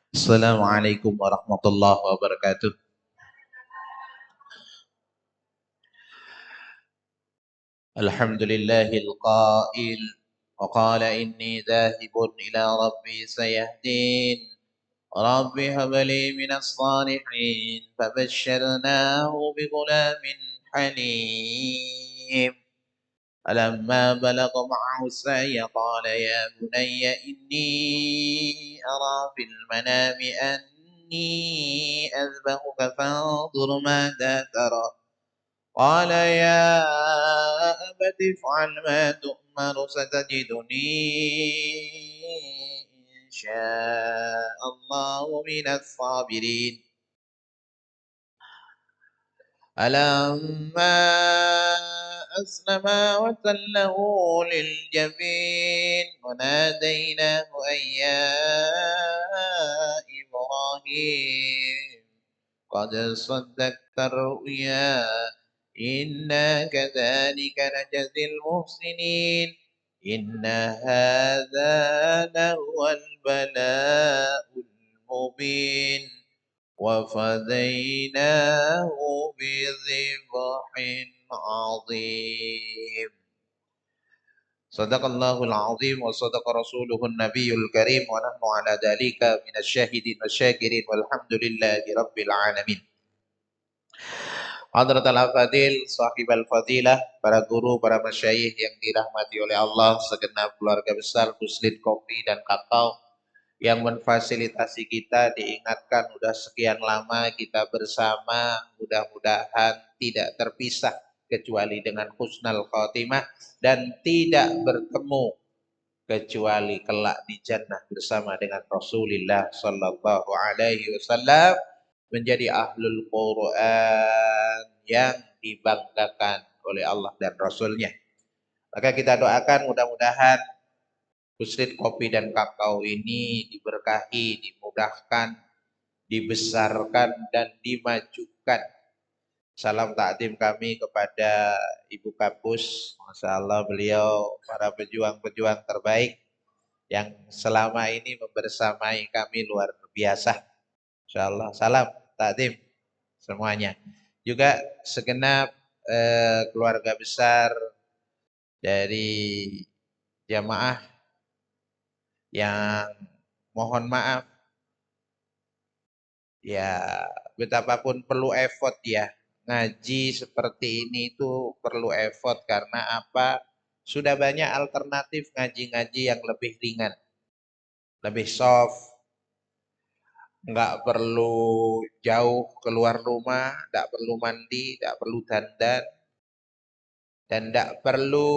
Assalamualaikum warahmatullahi wabarakatuh. Alhamdulillahil qail wa qala inni dhahibun ila rabbi sayahdin. Rabbi habli minas salihin fabashshirnahu bighulamin halim. فلما بلغ معه السعي قال يا بني إني أرى في المنام أني أذبحك فانظر ماذا ترى قال يا أبت افعل ما تؤمر ستجدني إن شاء الله من الصابرين فلما أسلما وتله للجبين وناديناه أن يا إبراهيم قد صدقت الرؤيا إنا كذلك نجزي المحسنين إن هذا لهو البلاء المبين وفديناه بذبح عظيم صدق الله العظيم وصدق رسوله النبي الكريم ونحن على ذلك من الشاهدين والشاكرين والحمد لله رب العالمين. Hadratul Fadil, sahibal fadilah, para guru, para masyayikh yang dirahmati oleh Allah, segenap keluarga besar Muslim Kopi dan Kakao yang memfasilitasi kita, diingatkan udah sekian lama kita bersama, mudah-mudahan tidak terpisah kecuali dengan husnul khotimah dan tidak bertemu kecuali kelak di jannah bersama dengan Rasulullah sallallahu alaihi wasallam, menjadi ahlul Quran yang dibanggakan oleh Allah dan Rasulnya. Maka kita doakan mudah-mudahan Muslim Kopi dan Kakao ini diberkahi, dimudahkan, dibesarkan, dan dimajukan. Salam takdim kami kepada Ibu Kapus. Masya Allah, beliau para pejuang-pejuang terbaik yang selama ini membersamai kami luar biasa. Insya Allah, salam takdim semuanya. Juga segenap keluarga besar dari jamaah yang mohon maaf ya, betapapun perlu effort ya. Ngaji seperti ini itu perlu effort karena apa? Sudah banyak alternatif ngaji-ngaji yang lebih ringan, lebih soft, nggak perlu jauh keluar rumah, nggak perlu mandi, nggak perlu dandan, dan nggak perlu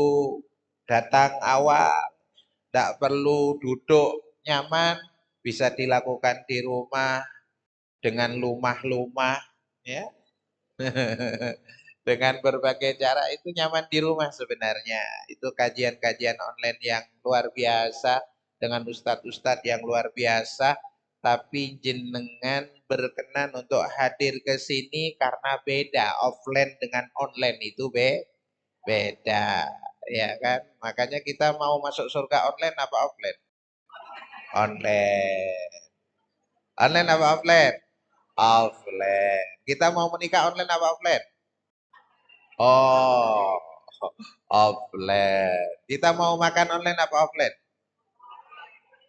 datang awal, nggak perlu duduk nyaman, bisa dilakukan di rumah dengan lumah-lumah, ya. Dengan berbagai cara itu nyaman di rumah sebenarnya. Itu kajian-kajian online yang luar biasa dengan ustadz-ustadz yang luar biasa. Tapi jenengan berkenan untuk hadir ke sini karena beda. Offline dengan online itu beda. Ya kan? Makanya kita mau masuk surga online apa offline? Online. Online apa offline? Offline. Kita mau menikah online apa offline? Oh, offline. Kita mau makan online apa offline?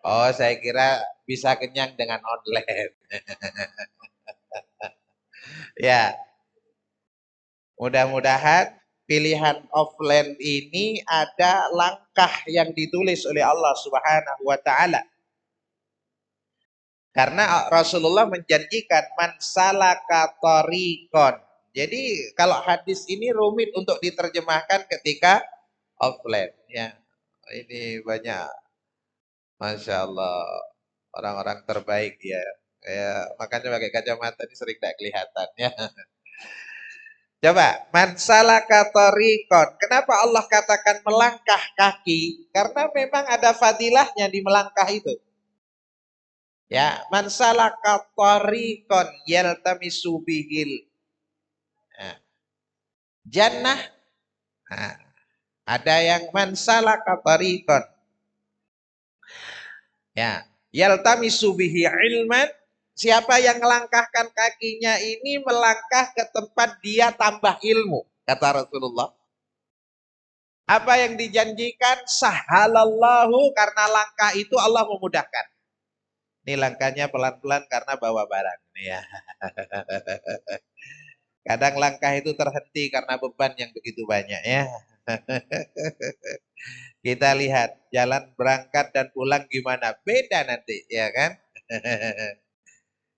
Oh, saya kira bisa kenyang dengan online. Ya, mudah-mudahan pilihan offline ini ada langkah yang ditulis oleh Allah Subhanahu wa taala. Karena Rasulullah menjanjikan man salaka tariqon. Jadi kalau hadis ini rumit untuk diterjemahkan ketika offline ya. Ini banyak, Masya Allah, orang-orang terbaik ya. Makanya pakai kacamata ini sering tidak kelihatan ya. Coba, man salaka tariqon. Kenapa Allah katakan melangkah kaki? Karena memang ada fadilahnya di melangkah itu. Ya, man salaka tariqon yaltamisu bihil jannah. Nah, ada yang man salaka tariqon. Ya, Yaltamisu bihi ilman, siapa yang melangkahkan kakinya ini melangkah ke tempat dia tambah ilmu, kata Rasulullah. Apa yang dijanjikan sahalallahu, karena langkah itu Allah memudahkan. Ini langkahnya pelan-pelan karena bawa barang. Ya. Kadang langkah itu terhenti karena beban yang begitu banyak ya. Kita lihat jalan berangkat dan pulang gimana, beda nanti ya kan.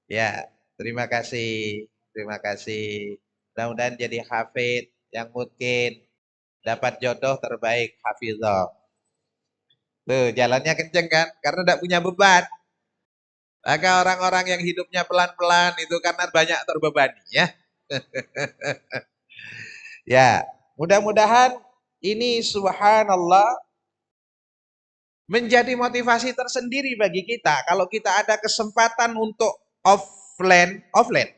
Ya, terima kasih. Terima kasih. Mudah-mudahan jadi hafid yang mungkin dapat jodoh terbaik, hafizah. Tuh, jalannya kenceng kan? Karena tidak punya beban. Maka orang-orang yang hidupnya pelan-pelan itu karena banyak terbebani ya. Ya, mudah-mudahan ini subhanallah menjadi motivasi tersendiri bagi kita. Kalau kita ada kesempatan untuk offline, offline.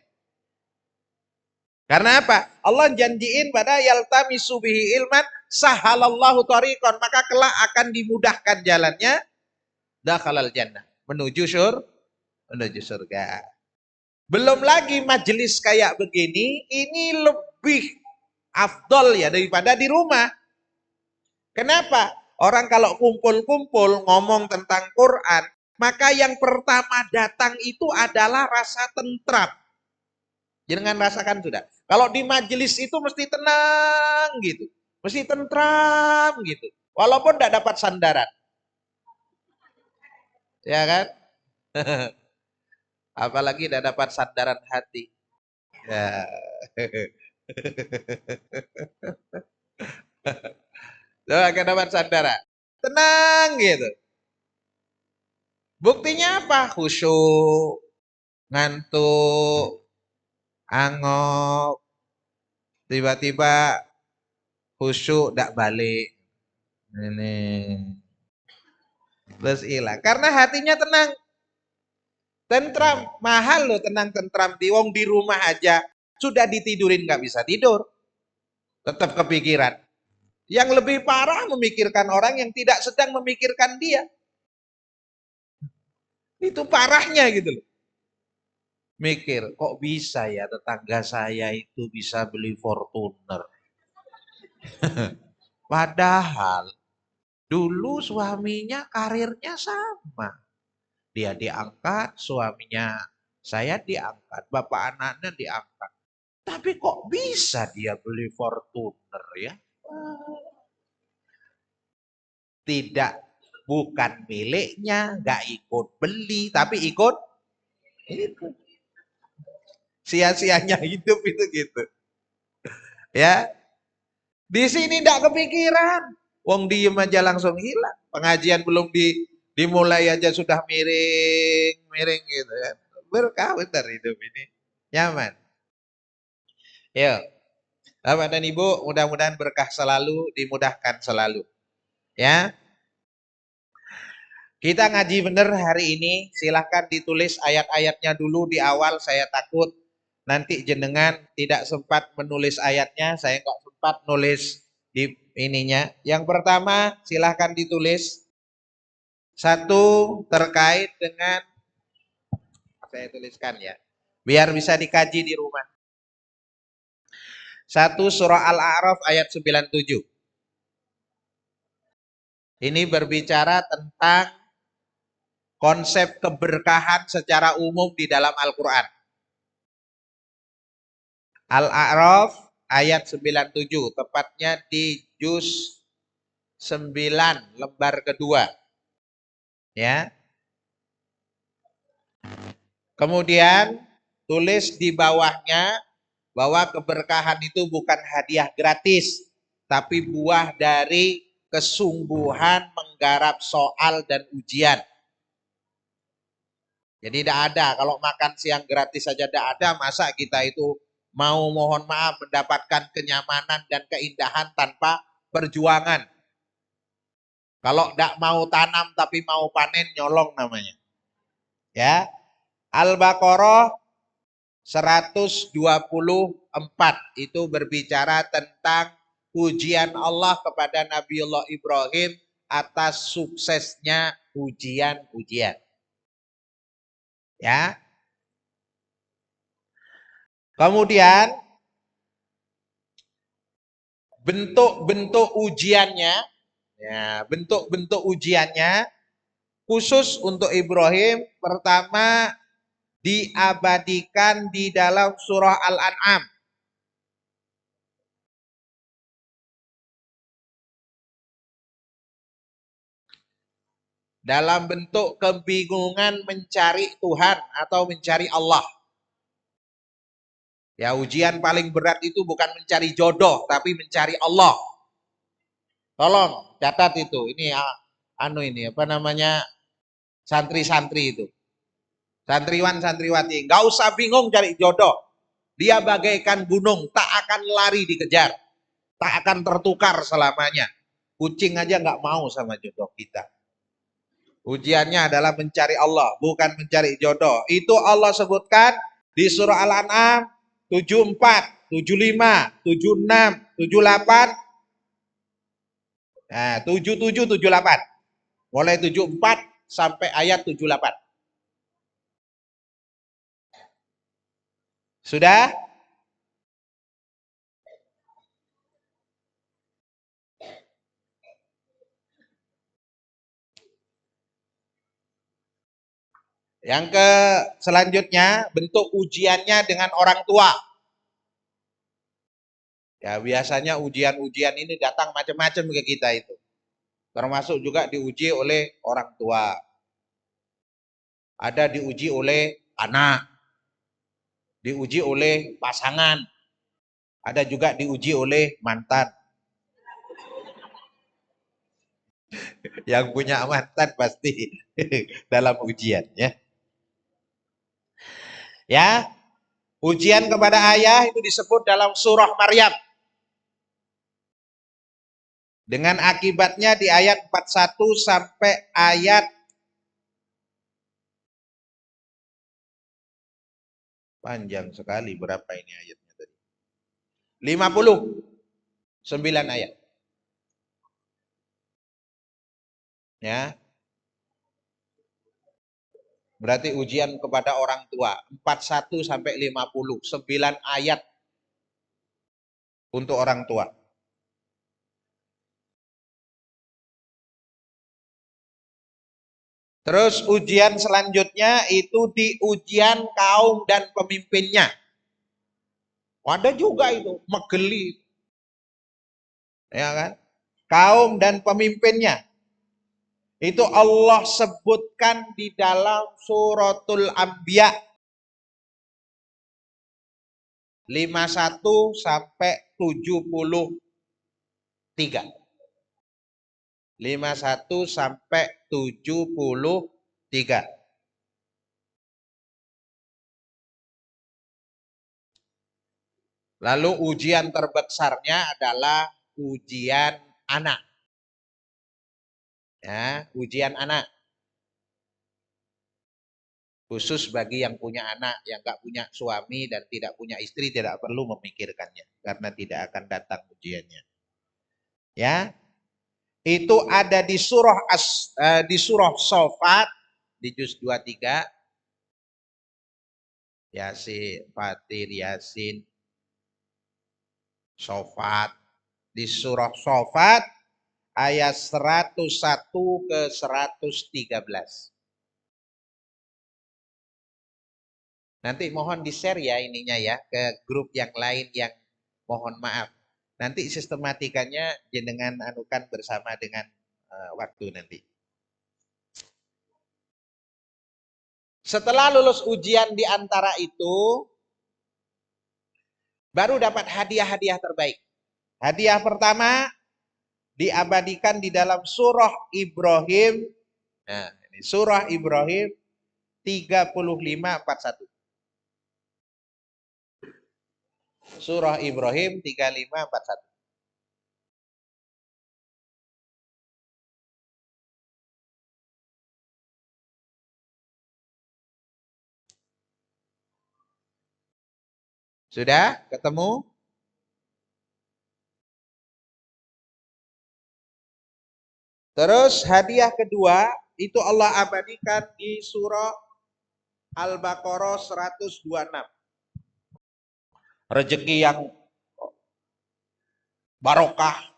Karena apa? Allah janjiin pada yaltamisu bihi ilman sahalallahu tariqan, maka kelak akan dimudahkan jalannya dakhalal jannah, menuju surga. Belum lagi majelis kayak begini, ini lebih afdol ya daripada di rumah. Kenapa? Orang kalau kumpul-kumpul ngomong tentang Quran, maka yang pertama datang itu adalah rasa tentram. Jangan rasakan sudah. Kalau di majelis itu mesti tenang gitu. Mesti tentram gitu. Walaupun tidak dapat sandaran. Ya kan? Apalagi tidak dapat sandaran hati. Ya. Tuh akan dapat sandaran. Tenang gitu. Buktinya apa? Khusyuk, ngantuk, angok, tiba-tiba khusyuk tidak balik. Ini terus hilang. Karena hatinya tenang. Tentram, mahal loh tenang tentram. Di rumah aja sudah ditidurin nggak bisa tidur. Tetap kepikiran. Yang lebih parah memikirkan orang yang tidak sedang memikirkan dia. Itu parahnya gitu loh. Mikir, kok bisa ya tetangga saya itu bisa beli Fortuner. Padahal dulu suaminya karirnya sama. Dia diangkat, suaminya saya diangkat, bapak anaknya diangkat. Tapi kok bisa dia beli Fortuner ya? Tidak, bukan miliknya, nggak ikut beli, tapi ikut. Sia-sianya hidup itu gitu. Ya, di sini tidak kepikiran. Wong diem aja langsung hilang. Pengajian belum dimulai aja sudah miring gitu kan. Berkah benar hidup ini. Nyaman. Yuk, Bapak dan Ibu, mudah-mudahan berkah selalu, dimudahkan selalu. Ya, kita ngaji bener hari ini. Silahkan ditulis ayat-ayatnya dulu di awal. Saya takut nanti jenengan tidak sempat menulis ayatnya. Saya nggak sempat nulis di ininya. Yang pertama, silahkan ditulis. Satu, terkait dengan, saya tuliskan ya, biar bisa dikaji di rumah. Satu, surah Al-A'raf ayat 97. Ini berbicara tentang konsep keberkahan secara umum di dalam Al-Quran. Al-A'raf ayat 97, tepatnya di juz 9, lembar kedua. Ya. Kemudian tulis di bawahnya bahwa keberkahan itu bukan hadiah gratis, tapi buah dari kesungguhan menggarap soal dan ujian. Jadi tidak ada, kalau makan siang gratis saja tidak ada, masa kita itu mau mohon maaf mendapatkan kenyamanan dan keindahan tanpa perjuangan. Kalau tidak mau tanam tapi mau panen, nyolong namanya. Ya, Al-Baqarah 124 itu berbicara tentang pujian Allah kepada Nabiullah Ibrahim atas suksesnya ujian-ujian. Ya. Kemudian bentuk-bentuk ujiannya, ya, bentuk-bentuk ujiannya khusus untuk Ibrahim pertama diabadikan di dalam surah Al-An'am. Dalam bentuk kebingungan mencari Tuhan atau mencari Allah. Ya, ujian paling berat itu bukan mencari jodoh, tapi mencari Allah. Tolong catat itu. Ini ini apa namanya? Santri-santri itu. Santriwan santriwati, nggak usah bingung cari jodoh. Dia bagaikan gunung, tak akan lari dikejar, tak akan tertukar selamanya. Kucing aja nggak mau sama jodoh kita. Ujiannya adalah mencari Allah, bukan mencari jodoh. Itu Allah sebutkan di surah Al-An'am 74, 75, 76, 78, nah 77, 78. Mulai 74 sampai ayat 78. Sudah? Yang ke selanjutnya bentuk ujiannya dengan orang tua. Ya biasanya ujian-ujian ini datang macam-macam ke kita itu. Termasuk juga diuji oleh orang tua. Ada diuji oleh anak. Diuji oleh pasangan. Ada juga diuji oleh mantan. Yang punya mantan pasti dalam ujian ya. Ya, ujian kepada ayah itu disebut dalam surah Maryam. Dengan akibatnya di ayat 41 sampai ayat panjang sekali, berapa ini ayatnya tadi? 59 ayat. Ya. Berarti ujian kepada orang tua 41 sampai 50, 9 ayat untuk orang tua. Terus ujian selanjutnya itu di ujian kaum dan pemimpinnya. Ada juga itu, megeli. Ya kan? Kaum dan pemimpinnya. Itu Allah sebutkan di dalam suratul Anbiya 51 sampai 73. 51 sampai 73. Lalu ujian terbesarnya adalah ujian anak. Ya, ujian anak. Khusus bagi yang punya anak, yang nggak punya suami dan tidak punya istri tidak perlu memikirkannya karena tidak akan datang ujiannya. Ya. Itu ada di di surah Shofat di juz 23. Yasin, Fatir, Yasin, Shofat. Di surah Shofat ayat 101 ke 113. Nanti mohon di-share ya ininya ya ke grup yang lain yang mohon maaf. Nanti sistematikanya jenengan anukan bersama dengan waktu nanti. Setelah lulus ujian di antara itu, baru dapat hadiah-hadiah terbaik. Hadiah pertama diabadikan di dalam surah Ibrahim. Nah, ini surah Ibrahim 35:41. Surah Ibrahim 35:41. Sudah ketemu? Terus hadiah kedua itu Allah abadikan di surah Al-Baqarah 126. Rezeki yang barokah.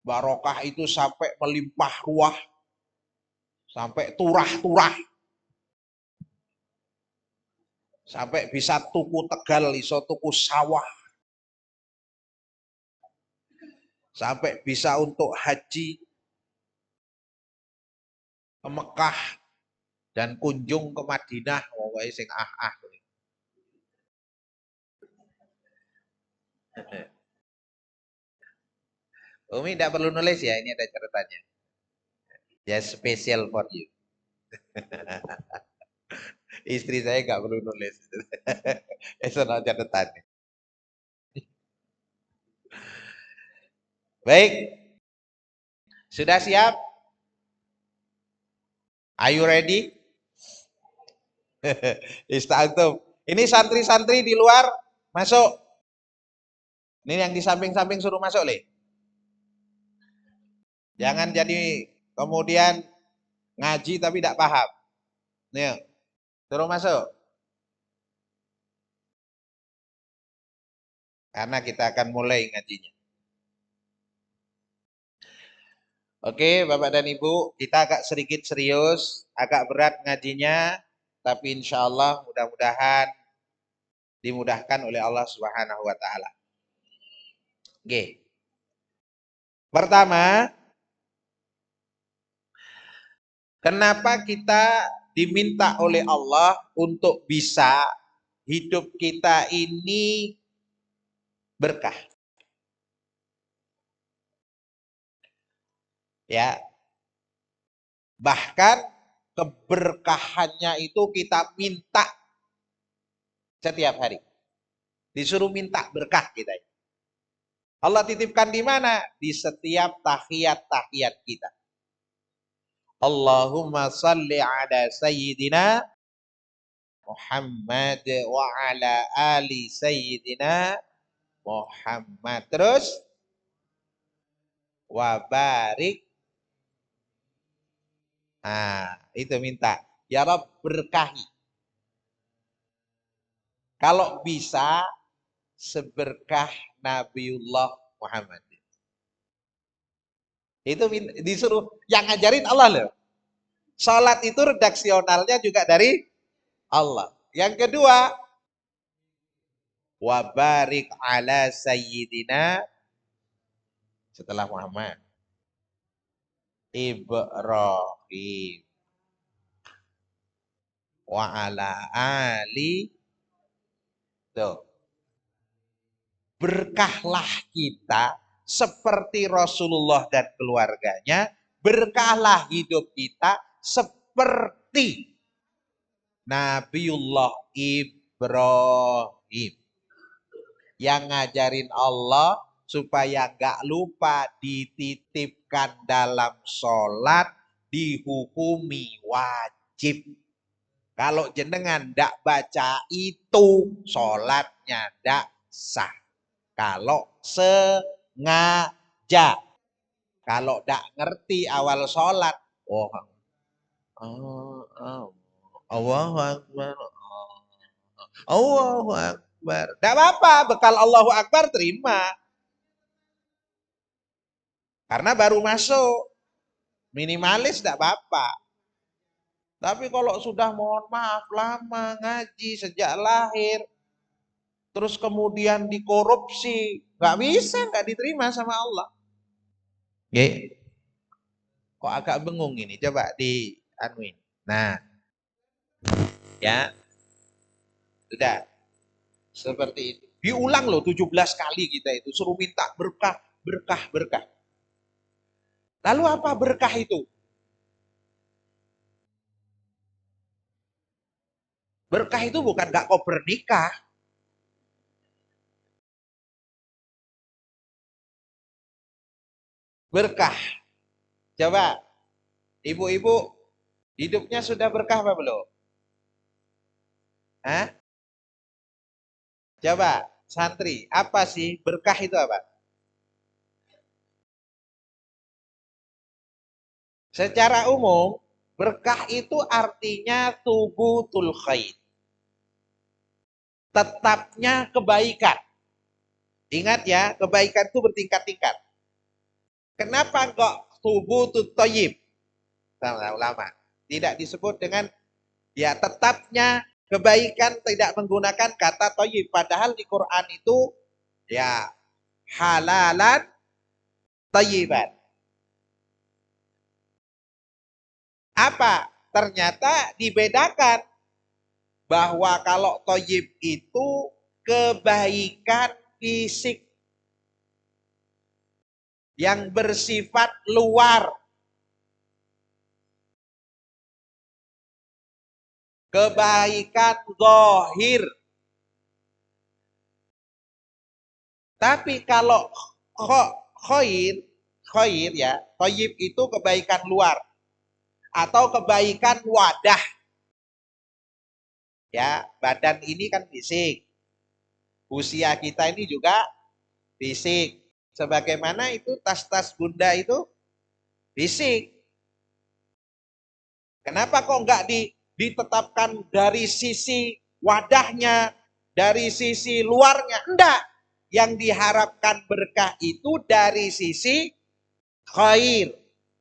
Barokah itu sampai melimpah ruah. Sampai turah-turah. Sampai bisa tuku Tegal, iso tuku sawah. Sampai bisa untuk haji ke Mekah dan kunjung ke Madinah. Pokoknya sing ah-ah. Umi tidak perlu nulis ya, ini ada catatannya. Ya special for you. Istri saya nggak perlu nulis. Itu catatannya. Baik, sudah siap? Are you ready? Istagfirullah. Ini santri-santri di luar masuk. Ini yang di samping-samping suruh masuk, Le. Jangan jadi kemudian ngaji tapi tidak paham. Nih, suruh masuk. Karena kita akan mulai ngajinya. Oke, Bapak dan Ibu, kita agak sedikit serius, agak berat ngajinya, tapi insya Allah mudah-mudahan dimudahkan oleh Allah Subhanahu wa Ta'ala. Oke, pertama, kenapa kita diminta oleh Allah untuk bisa hidup kita ini berkah? Ya, bahkan keberkahannya itu kita minta setiap hari. Disuruh minta berkah kita. Allah titipkan di mana? Di setiap tahiyat-tahiyat kita. Allahumma salli ala sayyidina Muhammad wa ala ali sayyidina Muhammad. Terus wa barik. Nah, itu minta. Ya Rabb berkahi. Kalau bisa seberkah Nabiullah Muhammad. Itu disuruh yang ngajarin Allah loh. Salat itu redaksionalnya juga dari Allah. Yang kedua, wa barik ala sayyidina setelah Muhammad Ibrahim wa ala ali. Tuh. Berkahlah kita seperti Rasulullah dan keluarganya, berkahlah hidup kita seperti Nabiullah Ibrahim yang ngajarin Allah supaya gak lupa dititipkan dalam sholat, dihukumi wajib. Kalau jenengan ndak baca itu, sholatnya ndak sah. Kalau sengaja, kalau ndak ngerti awal sholat, Allahu Akbar, Allahu Akbar. Ndak apa-apa, bekal Allahu Akbar terima. Karena baru masuk, minimalis ndak apa-apa. Tapi kalau sudah mohon maaf lama ngaji sejak lahir, terus kemudian dikorupsi, nggak bisa, nggak diterima sama Allah. Oke. Kok agak bengung ini? Coba di anuin. Nah, ya sudah seperti itu. Diulang loh 17 kali kita itu suruh minta berkah, berkah, berkah. Lalu apa berkah itu? Berkah itu bukan gak kau bernikah. Berkah. Coba, ibu-ibu hidupnya sudah berkah apa belum? Hah? Coba, santri, apa sih berkah itu apa? Secara umum, Berkah itu artinya tubutul khair. Tetapnya kebaikan. Ingat ya, kebaikan itu bertingkat-tingkat. Kenapa kok tubutul thayyib? Sama ulama. Tidak disebut dengan ya tetapnya kebaikan, tidak menggunakan kata thayyib. Padahal di Quran itu ya halalan thayyiban. Apa? Ternyata dibedakan bahwa kalau thayyib itu kebaikan fisik yang bersifat luar. Kebaikan zahir. Tapi kalau khair, khair ya, thayyib itu kebaikan luar atau kebaikan wadah. Ya, badan ini kan fisik. Usia kita ini juga fisik. Sebagaimana itu tas-tas bunda itu fisik. Kenapa kok enggak ditetapkan dari sisi wadahnya, dari sisi luarnya? Enggak. Yang diharapkan berkah itu dari sisi khair.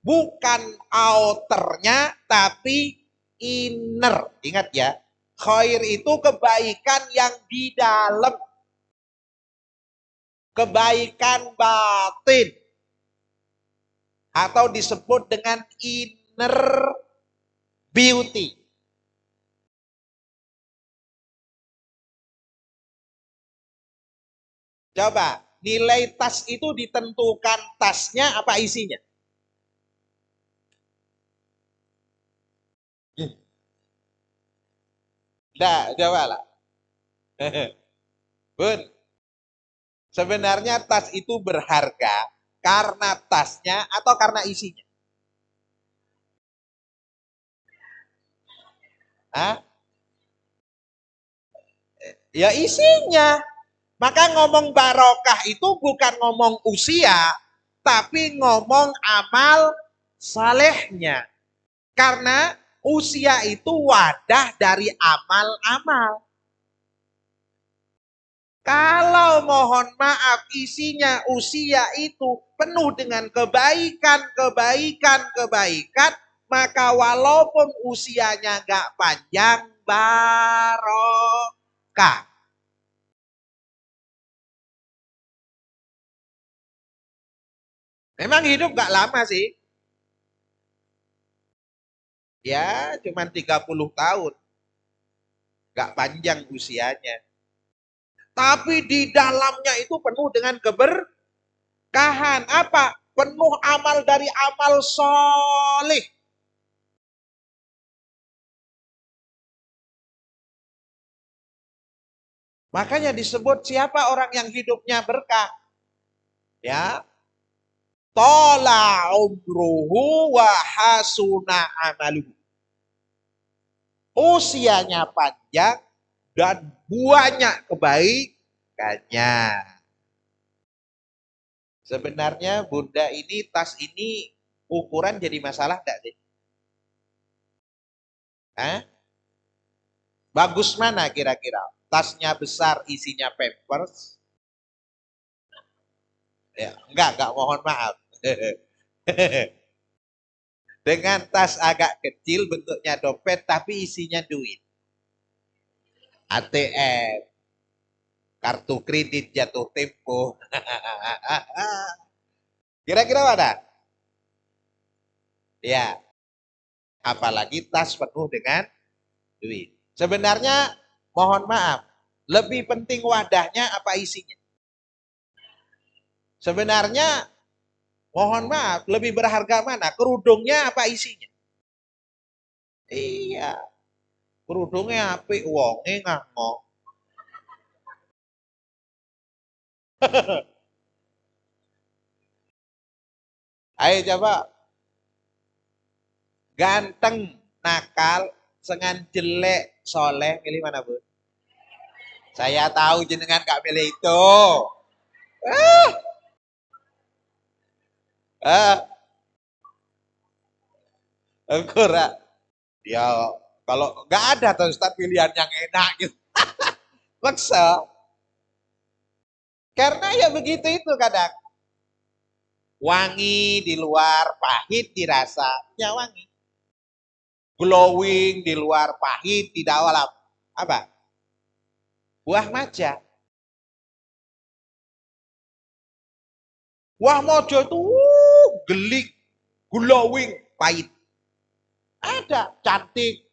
Bukan outernya, tapi inner. Ingat ya, khair itu kebaikan yang di dalam. Kebaikan batin. Atau disebut dengan inner beauty. Coba, nilai tas itu ditentukan tasnya apa isinya? Nah, coba lah. Bun, sebenarnya tas itu berharga karena tasnya atau karena isinya? Hah? Ya isinya. Maka ngomong barokah itu bukan ngomong usia, tapi ngomong amal salehnya. Karena usia itu wadah dari amal-amal. Kalau mohon maaf isinya usia itu penuh dengan kebaikan, maka walaupun usianya gak panjang, barokah. Memang hidup gak lama sih. Ya, cuma 30 tahun. Gak panjang usianya. Tapi di dalamnya itu penuh dengan keberkahan. Apa? Penuh amal dari amal soleh. Makanya disebut siapa orang yang hidupnya berkah. Ya. Tola umruhu wa hasuna amaluhu. Usianya panjang dan banyak kebaikannya. Sebenarnya bunda ini, tas ini ukuran jadi masalah enggak sih? Hah? Bagus mana kira-kira? Tasnya besar, isinya pampers. Ya, enggak, mohon maaf. Dengan tas agak kecil, bentuknya dompet, tapi isinya duit. ATM, kartu kredit jatuh tempo. Kira-kira mana? Ya, apalagi tas penuh dengan duit. Sebenarnya, mohon maaf, lebih penting wadahnya apa isinya? Sebenarnya, mohon maaf, lebih berharga mana? Kerudungnya apa isinya? Iya, kerudungnya apik, wonge ngangok. Ayo coba, ganteng, nakal, sengan jelek, soleh, pilih mana bu? Saya tahu jenengan gak pilih itu. Ah, Ora, Ya kalau nggak ada tuh Ustaz pilihan yang enak gitu. Maksa. Karena ya begitu itu kadang. Wangi di luar, pahit dirasa. Ya wangi. Glowing di luar, pahit di dalam. Apa? Buah maja. Buah mojo itu gelik, glowing, pahit. Ada cantik.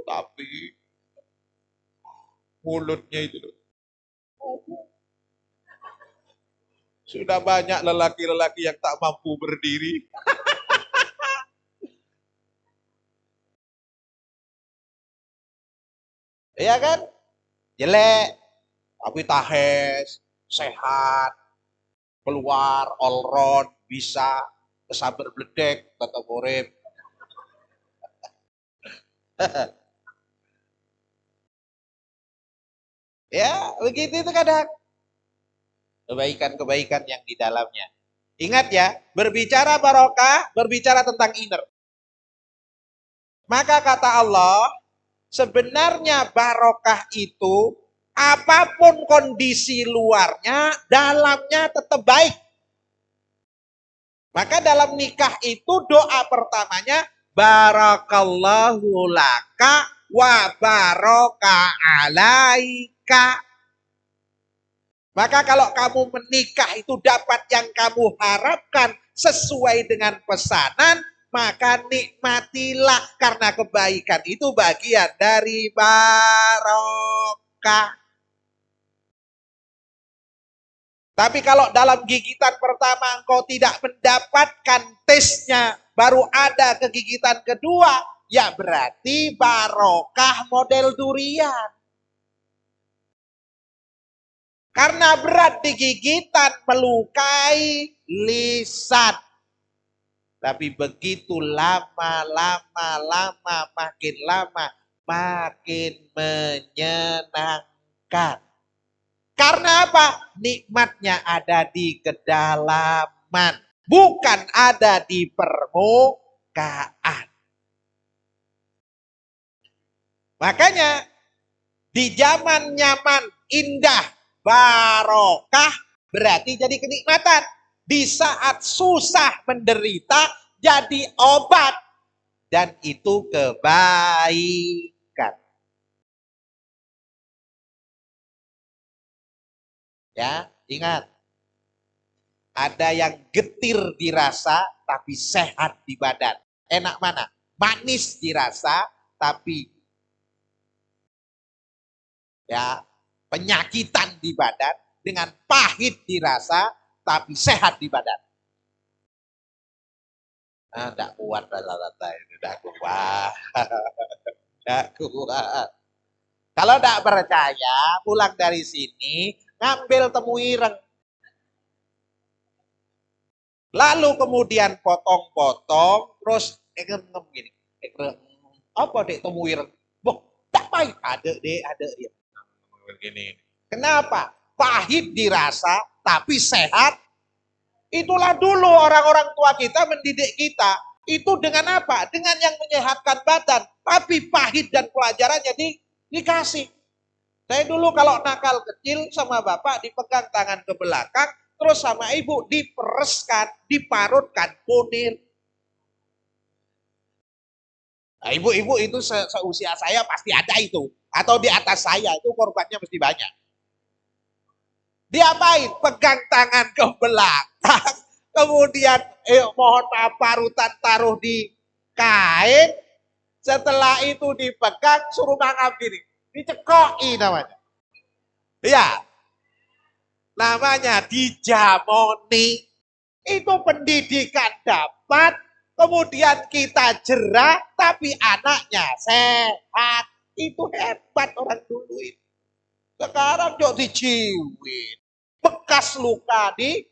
Tapi mulutnya itu loh. Sudah banyak lelaki-lelaki yang tak mampu berdiri. Iya kan? Jelek, tapi tahes, sehat, keluar, all round, bisa, kesabar bledek, kata murid. Ya, begitu itu kadang. Kebaikan-kebaikan yang di dalamnya. Ingat ya, berbicara barokah, berbicara tentang inner. Maka kata Allah, sebenarnya barokah itu apapun kondisi luarnya, dalamnya tetap baik. Maka dalam nikah itu doa pertamanya barakallahu laka wa baraka alaika. Maka kalau kamu menikah itu dapat yang kamu harapkan sesuai dengan pesanan, maka nikmatilah karena kebaikan itu bagian dari barokah. Tapi kalau dalam gigitan pertama engkau tidak mendapatkan tesnya, baru ada kegigitan kedua, ya berarti barokah model durian. Karena berat di gigitan melukai lisan. Tapi begitu lama, makin menyenangkan. Karena apa? Nikmatnya ada di kedalaman. Bukan ada di permukaan. Makanya di zaman nyaman, indah, barokah, berarti jadi kenikmatan. Di saat susah menderita, jadi obat. Dan itu kebaikan. Ya, ingat. Ada yang getir dirasa, tapi sehat di badan. Enak mana? Manis dirasa, tapi ya penyakitan di badan, dengan pahit dirasa, tapi sehat di badan. Nah, tidak kuat rata-rata ini, tidak kuat. Tidak kuat. Kalau tidak percaya, pulang dari sini, ngambil temu ireng. Lalu kemudian potong-potong, terus ngem gini. Apa dek temu ireng? Boh, tak pahit. Ada dek, ada dia. Begini. Kenapa? Pahit dirasa, tapi sehat. Itulah dulu orang-orang tua kita mendidik kita. Itu dengan apa? Dengan yang menyehatkan badan. Tapi pahit dan pelajarannya dikasih. Saya dulu kalau nakal kecil sama bapak dipegang tangan ke belakang. Terus sama ibu dipereskan, diparutkan punir. Nah, ibu-ibu itu seusia saya pasti ada itu. Atau di atas saya itu korbannya mesti banyak. Diapain? Pegang tangan ke belakang. Kemudian mohon maaf parutan taruh di kain. Setelah itu dipegang suruh mangap gini. Dicekoi namanya. Ya. Namanya dijamoni. Itu pendidikan dapat. Kemudian kita jerah tapi anaknya sehat. Itu hebat orang dulu itu. Sekarang kok diciwin. Bekas luka di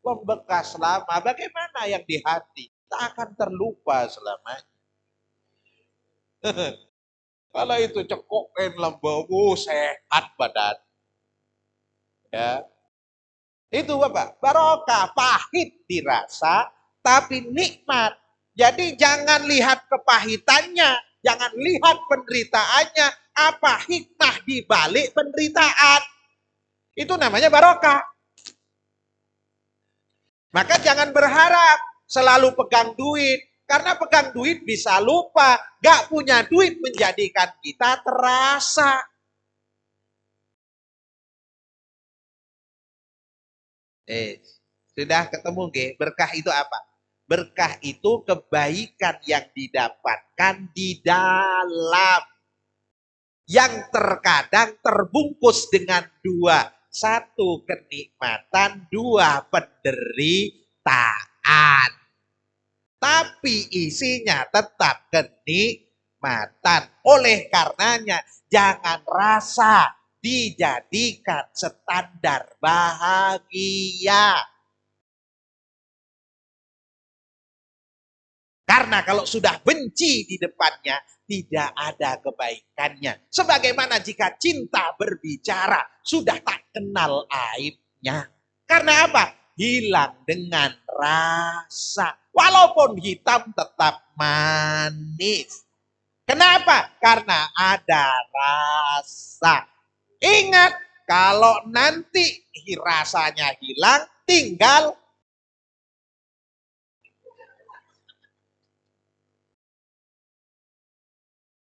membekas lama. Bagaimana yang di hati? Tak akan terlupa selamanya. Kalau itu cekokin lembabu, sehat badan. Ya. Itu Bapak, barokah, pahit dirasa, tapi nikmat. Jadi jangan lihat kepahitannya, jangan lihat penderitaannya, apa hikmah di balik penderitaan. Itu namanya barokah. Maka jangan berharap selalu pegang duit. Karena pegang duit bisa lupa. Gak punya duit menjadikan kita terasa. Sudah ketemu berkah itu apa? Berkah itu kebaikan yang didapatkan di dalam. Yang terkadang terbungkus dengan dua. Satu kenikmatan, dua penderitaan. Tapi isinya tetap kenikmatan. Oleh karenanya, jangan rasa dijadikan standar bahagia. Karena kalau sudah benci di depannya, tidak ada kebaikannya. Sebagaimana jika cinta berbicara, sudah tak kenal aibnya. Karena apa? Hilang dengan rasa. Walaupun hitam tetap manis. Kenapa? Karena ada rasa. Ingat, kalau nanti rasanya hilang, tinggal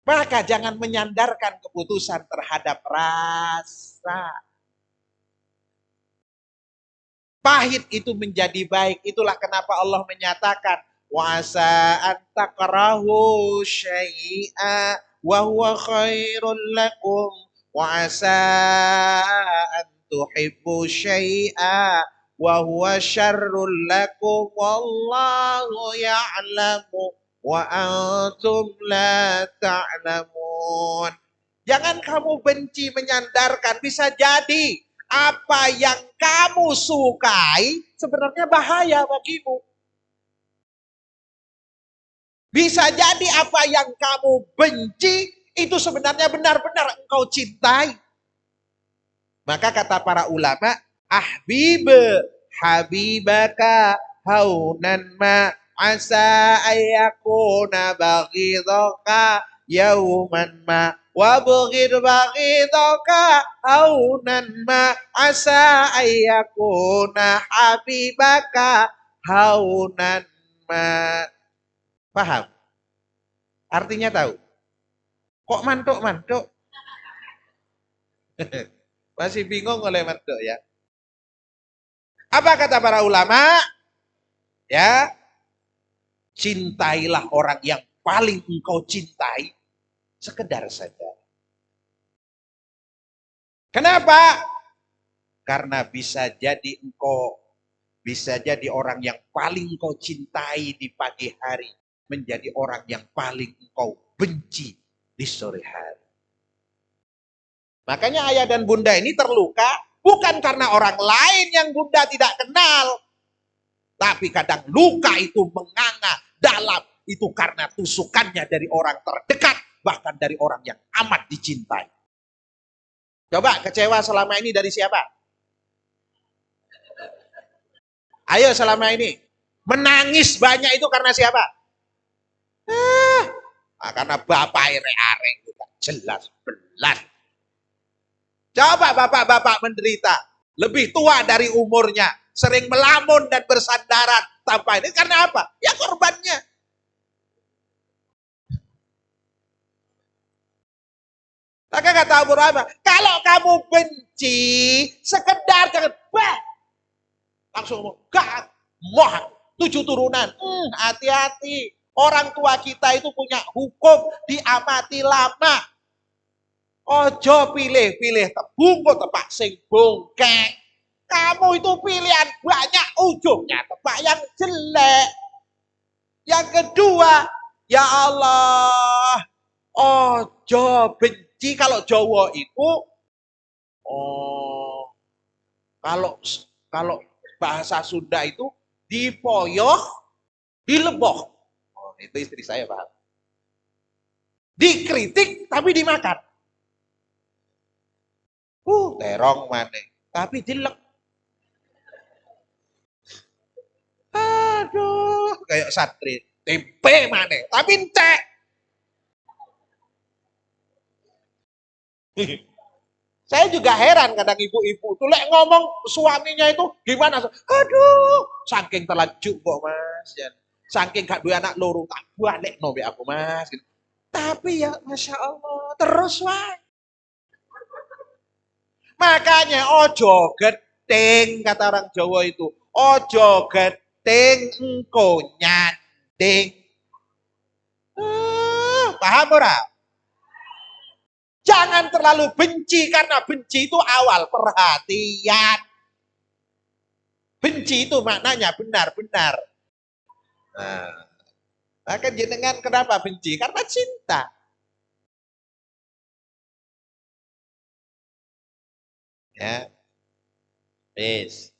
maka jangan menyandarkan keputusan terhadap rasa. Pahit itu menjadi baik. Itulah kenapa Allah menyatakan wa asa an takrahu syai'a wa huwa khairul lakum wa asa an tuhibbu syai'a wa huwa syarrul lakum wallahu ya'lamu wa antum la ta'lamun. Jangan kamu benci menyandarkan, bisa jadi apa yang kamu sukai sebenarnya bahaya bagimu. Bisa jadi apa yang kamu benci itu sebenarnya benar-benar engkau cintai. Maka kata para ulama, ahbib habibaka haunan ma asa ayakuna baghidaka yauman ma wabghid baghidaka haunan ma asa ayakuna habibaka haunan ma. Paham? Artinya tahu? Kok mantuk-mantuk? Masih bingung oleh mantuk ya? Apa kata para ulama? Ya, cintailah orang yang paling engkau cintai sekedar saja. Kenapa? Karena bisa jadi orang yang paling engkau cintai di pagi hari menjadi orang yang paling engkau benci di sore hari. Makanya ayah dan bunda ini terluka bukan karena orang lain yang bunda tidak kenal. Tapi kadang luka itu menganga dalam. Itu karena tusukannya dari orang terdekat. Bahkan dari orang yang amat dicintai. Coba kecewa selama ini dari siapa? Ayo selama ini. Menangis banyak itu karena siapa? Karena bapak are-are. Jelas-jelas. Coba bapak-bapak menderita. Lebih tua dari umurnya. Sering melamun dan bersandaran. Tanpa ini karena apa? Ya korbannya. Maka kata Abu Rahman, kalau kamu benci, sekedar jangan, langsung ngomong, gak, moh, 7 turunan. Hati-hati. Orang tua kita itu punya hukum diamati lama. Ojo pilih-pilih tebungkut tepak sing bongkeng. Kamu itu pilihan banyak, ujungnya tepak yang jelek. Yang kedua, ya Allah, ojo benci. Kalau Jawa itu, kalau bahasa Sunda itu dipoyoh, dileboh. Itu istri saya paham. Dikritik tapi dimakan. Terong mana? Tapi jelek. Aduh, kayak santri. tempe mana, tapi entek. Saya juga heran kadang ibu-ibu tuh lek ngomong suaminya itu gimana? Aduh, saking terlanjur kok Mas. Ya. Saking gak duwe anak loro tak balik no aku Mas. Gitu. Tapi ya Masya Allah terus wae. Makanya ojo geting kata orang Jawa itu. Ojo geting engko nyanding. Paham ora? Jangan terlalu benci karena benci itu awal perhatian. Benci itu maknanya benar-benar. Nah, maka jenengan kenapa benci? Karena cinta. Ya, yes.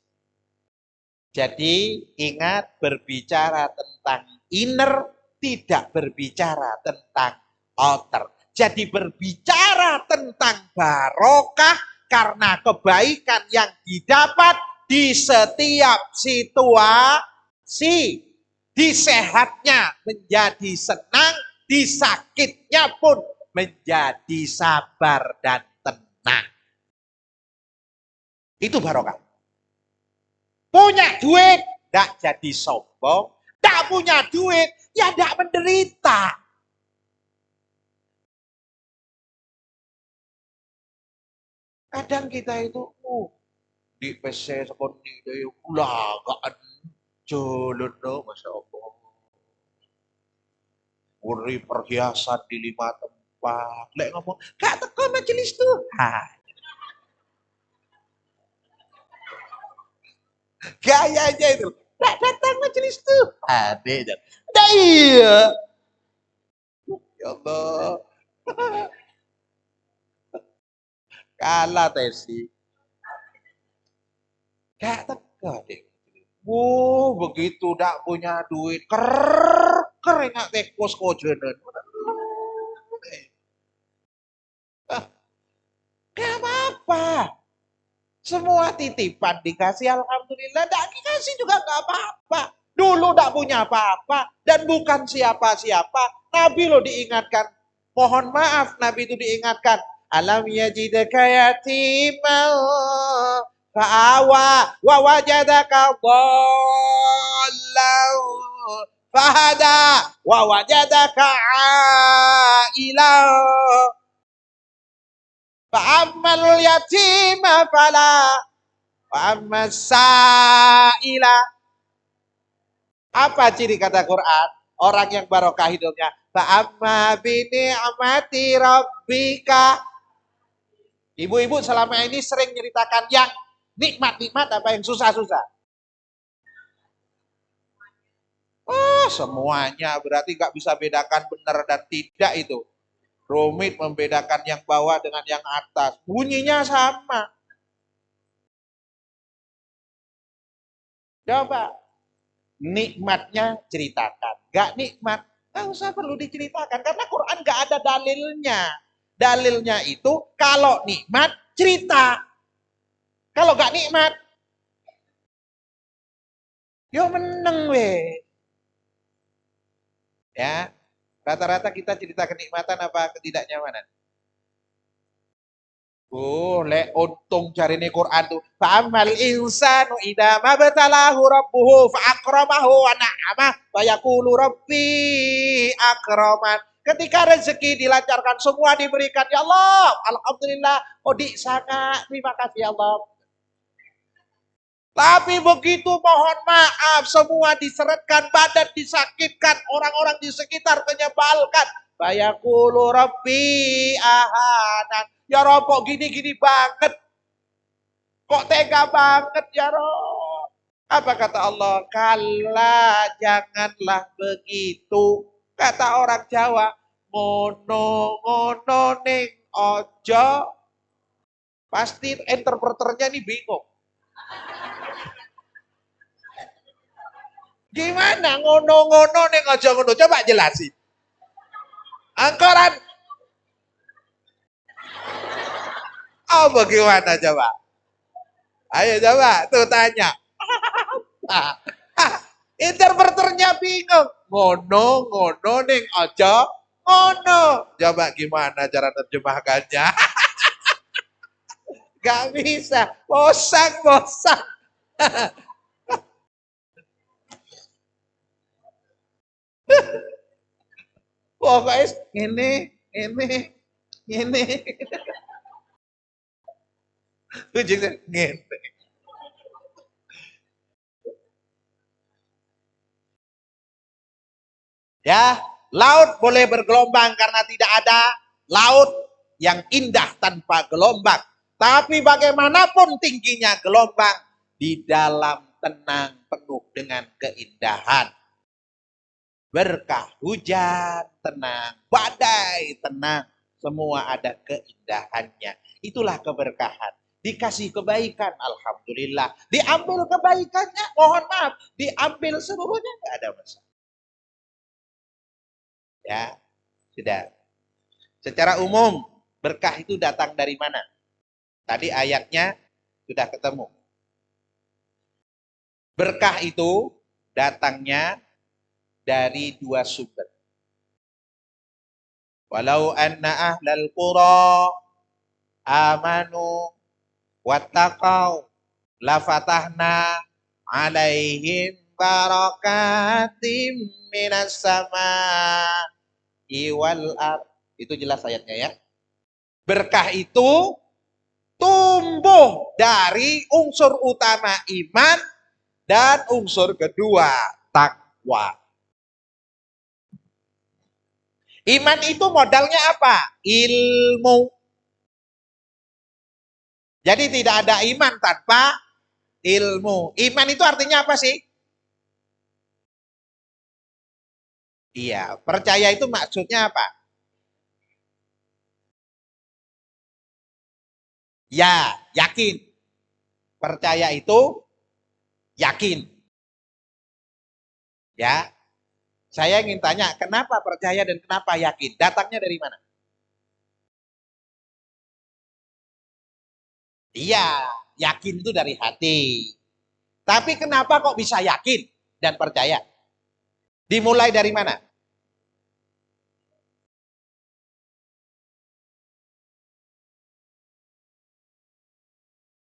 Jadi ingat berbicara tentang inner, tidak berbicara tentang outer. Jadi berbicara tentang barokah karena kebaikan yang didapat di setiap situasi. Di sehatnya menjadi senang, di sakitnya pun menjadi sabar dan tenang. Itu barokah. Punya duit, tidak jadi sombong. Tidak punya duit, ya tidak menderita. Kadang kita itu, di PC seperti itu, ulagaan jalan dong, Masya Allah. Uri perhiasan di 5 tempat. Lek ngomong, gak teko majelis Tuhan. Gayanya itu, gak datang majelis Tuhan. Nah iya. Ya Allah. Kalah tesi. Gak teko deh. Begitu dak punya duit. Enak tekos kojenan. Gak apa-apa. Semua titipan dikasih alhamdulillah. Dak dikasih juga gak apa-apa. Dulu dak punya apa-apa. Dan bukan siapa-siapa. Nabi lo diingatkan. Mohon maaf Nabi itu diingatkan. Alam yajidaka yatimah fa'awa wa wajadaka dhallan fahada wa wajadaka ailan fa'ammal yatima fala fa'ammas sa'ila. Apa ciri kata Quran? Orang yang barokah hidupnya. Fa'amma bini'amati rabbika. Ibu-ibu selama ini sering nyeritakan yang nikmat-nikmat apa yang susah-susah? Semuanya berarti nggak bisa bedakan benar dan tidak itu. Rumit membedakan yang bawah dengan yang atas. Bunyinya sama. Coba. Nikmatnya ceritakan. Nggak nikmat, nggak usah perlu diceritakan. Karena Quran nggak ada dalilnya. Dalilnya itu kalau nikmat cerita. Kalau gak nikmat, yo meneng we. Ya, rata-rata kita cerita kenikmatan apa ketidaknyamanan. Lek untung cari nih Quran tuh. Fa'amal insanu idza mabtalahu rabbuhu fa'akramahu wa na'amah fa yaqulu rabbi akraman. Ketika rezeki dilancarkan semua diberikan ya Allah, alhamdulillah, sangat terima kasih ya Allah. Tapi begitu mohon maaf semua diseretkan, badan disakitkan, orang-orang di sekitar menyebalkan. Bayaqulu rabbi ahanan. Ya Rob kok gini-gini banget. Kok tega banget ya Rob. Apa kata Allah? Kala janganlah begitu. Kata orang Jawa, ngono-ngono ning ojo. Pasti interpreternya nih bingung. Gimana ngono-ngono ning ojo ngono? Coba jelasin. Angkoran. Oh bagaimana coba? Ayo coba tuh tanya. Interpreternya bingung. ngono ning aja ngono. Coba gimana cara terjemahkannya? Gak bisa. Bosan. Pokoknya ini. Ujungnya ngene. Ya, laut boleh bergelombang karena tidak ada laut yang indah tanpa gelombang. Tapi bagaimanapun tingginya gelombang, di dalam tenang penuh dengan keindahan. Berkah hujan, tenang. Badai, tenang. Semua ada keindahannya. Itulah keberkahan. Dikasih kebaikan, alhamdulillah. Diambil kebaikannya, mohon maaf. Diambil seluruhnya, nggak ada masalah. Ya, sudah. Secara umum, berkah itu datang dari mana? Tadi ayatnya sudah ketemu. Berkah itu datangnya dari dua sumber. Walau anna ahlal qura amanu wattaqau lafatahna alaihim barakatim minas sama'i wal ard. Itu jelas ayatnya ya. Berkah itu tumbuh dari unsur utama iman dan unsur kedua takwa. Iman itu modalnya apa? Ilmu. Jadi tidak ada iman tanpa ilmu. Iman itu artinya apa sih? Iya, percaya itu maksudnya apa? Ya, yakin. Percaya itu yakin. Ya, saya ingin tanya, kenapa percaya dan kenapa yakin? Datangnya dari mana? Iya, yakin itu dari hati. Tapi kenapa kok bisa yakin dan percaya? Dimulai dari mana?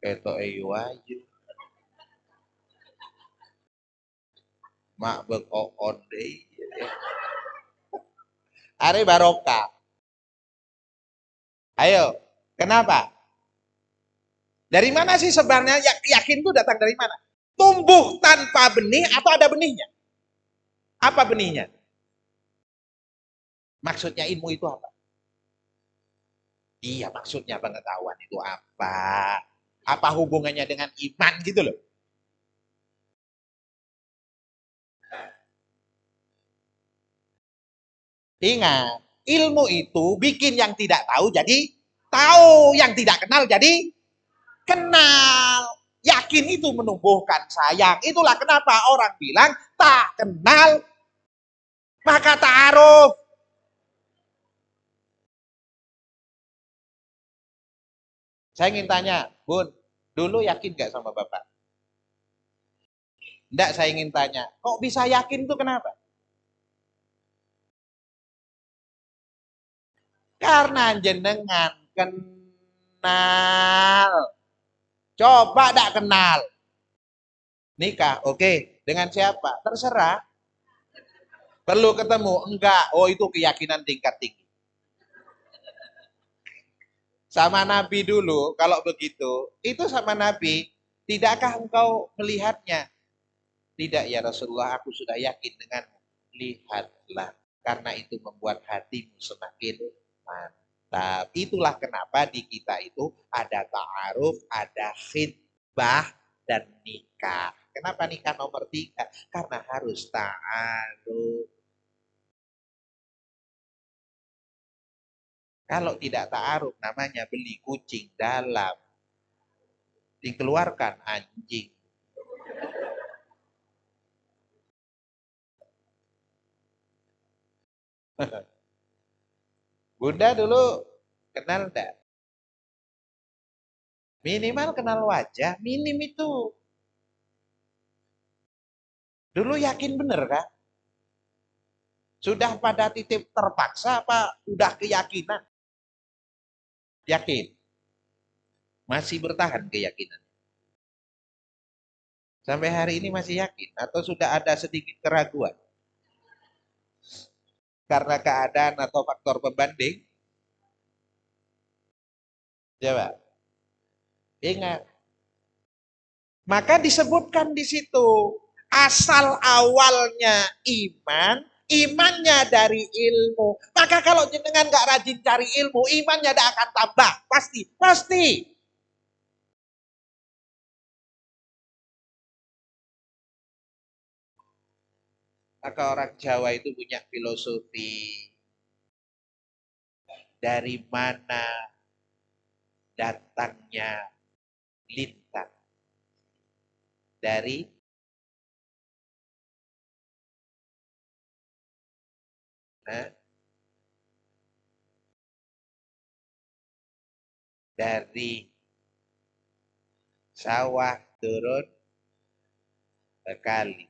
Ketok ayu ayu, mak bekokon deh. Are barokah. Ayo, kenapa? Dari mana sih sebenarnya yakin itu datang dari mana? Tumbuh tanpa benih atau ada benihnya? Apa benihnya? Maksudnya ilmu itu apa? Iya, maksudnya pengetahuan itu apa? Apa hubungannya dengan iman gitu loh? Ingat, ilmu itu bikin yang tidak tahu jadi tahu, yang tidak kenal jadi kenal. Yakin itu menumbuhkan sayang. Itulah kenapa orang bilang tak kenal maka ta'aruf. Saya ingin tanya, Bun, dulu yakin gak sama Bapak? Enggak, saya ingin tanya, kok bisa yakin itu kenapa? Karena jenengan kenal. Coba tak kenal. Nikah, oke. Dengan siapa? Terserah. Perlu ketemu? Enggak. Oh, itu keyakinan tingkat tinggi. Sama Nabi dulu, kalau begitu, itu sama Nabi, tidakkah engkau melihatnya? Tidak ya Rasulullah, aku sudah yakin denganmu. Lihatlah, karena itu membuat hatimu semakin mantap. Itulah kenapa di kita itu ada ta'aruf, ada khidbah, dan nikah. Kenapa nikah nomor 3? Karena harus ta'aruf. Kalau tidak ta'aruf namanya beli kucing dalam. Dikeluarkan anjing. Bunda dulu kenal enggak? Minimal kenal wajah, minim itu. Dulu yakin bener kan? Sudah pada titik terpaksa apa udah keyakinan? Yakin. Masih bertahan keyakinan. Sampai hari ini masih yakin atau sudah ada sedikit keraguan? Karena keadaan atau faktor pembanding? Coba. Ingat. Maka disebutkan di situ asal awalnya iman, imannya dari ilmu. Maka kalau jenengan nggak rajin cari ilmu, imannya tidak akan tambah, pasti, pasti. Maka orang Jawa itu punya filosofi dari mana datangnya lintang. Dari dari sawah turun ke kali.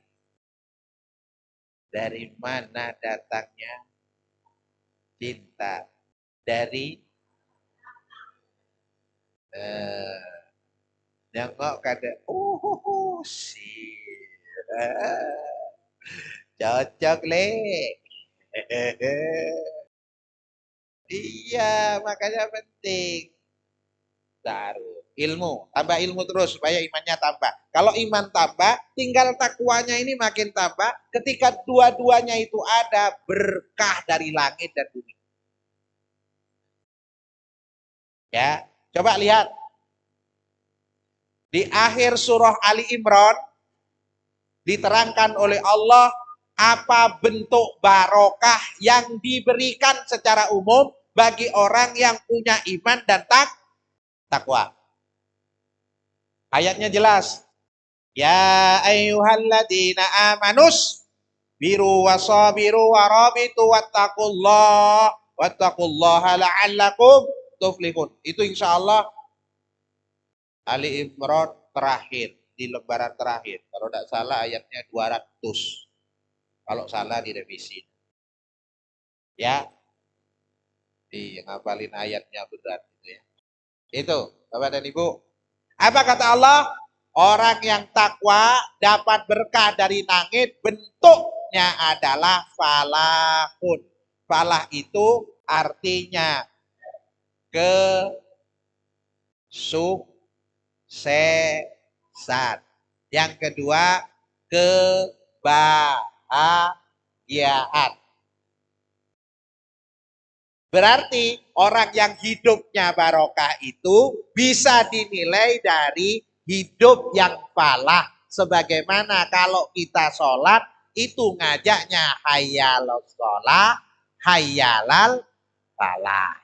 Dari mana datangnya cinta? Dari nengok kada sih cocok le. Iya, makanya penting baru ilmu, tambah ilmu terus supaya imannya tambah. Kalau iman tambah, tinggal takwanya ini makin tambah. Ketika dua-duanya itu ada, berkah dari langit dan bumi. Ya, coba lihat di akhir surah Ali Imran diterangkan oleh Allah apa bentuk barokah yang diberikan secara umum bagi orang yang punya iman dan takwa. Ayatnya jelas. Ya ayyuhalladzina amanus biru wasabiru warabitu wattaqullaha la'allakum tuflihun. Itu insyaallah Ali Imran terakhir di lembaran terakhir. Kalau tidak salah ayatnya 200. Kalau salah direvisi. Ya, ngapalin ayatnya berat gitu ya. Itu, Bapak dan Ibu. Apa kata Allah? Orang yang takwa dapat berkah dari langit, bentuknya adalah falahun. Falah itu artinya kesuksesan. Yang kedua, kebahagiaan. Berarti orang yang hidupnya barokah itu bisa dinilai dari hidup yang falah. Sebagaimana kalau kita sholat itu ngajaknya hayyalal sholah, hayyalal falah.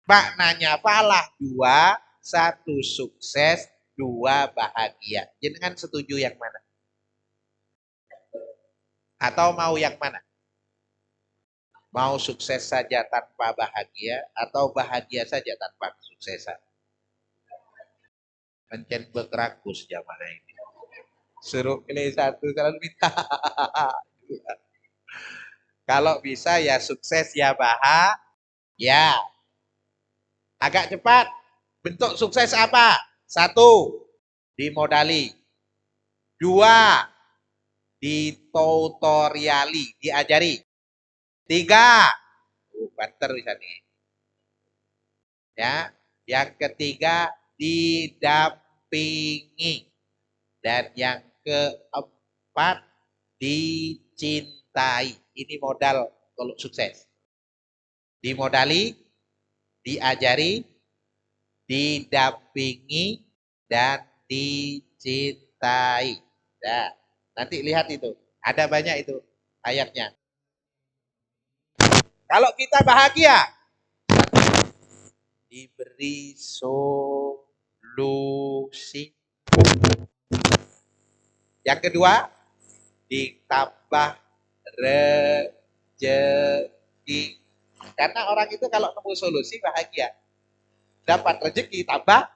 Maknanya falah dua, satu sukses, dua bahagia. Jangan setuju yang mana? Atau mau yang mana? Mau sukses saja tanpa bahagia atau bahagia saja tanpa kesuksesan? Mencen bekrakus zaman ini. Suruh pilih satu kalau minta. Kalau bisa ya sukses ya bahagia. Agak cepat. Bentuk sukses apa? Satu, dimodali. Dua, ditutoriali, diajari. Tiga, banter bisa nih. Ya, yang ketiga didampingi. Dan yang keempat dicintai. Ini modal kalau sukses. Dimodali, diajari, didampingi, dan dicintai. Nah, nanti lihat itu. Ada banyak itu ayatnya. Kalau kita bahagia, diberi solusi. Yang kedua, ditambah rezeki. Karena orang itu kalau nemu solusi bahagia. Dapat rezeki tambah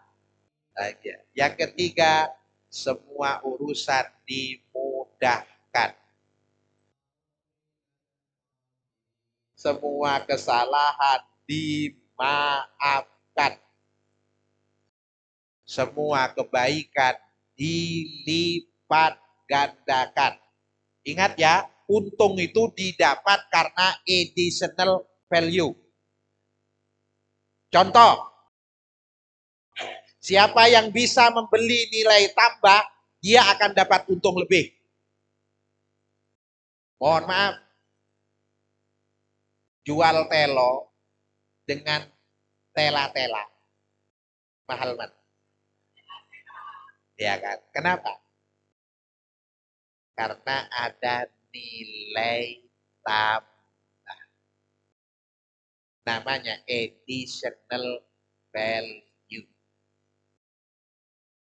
bahagia. Yang ketiga, semua urusan dimudahkan. Semua kesalahan dimaafkan. Semua kebaikan dilipat gandakan. Ingat ya, untung itu didapat karena additional value. Contoh, siapa yang bisa membeli nilai tambah, dia akan dapat untung lebih. Mohon maaf, jual telo dengan tela-tela. Mahal man. Ya kan? Kenapa? Karena ada nilai tambah. Namanya additional value.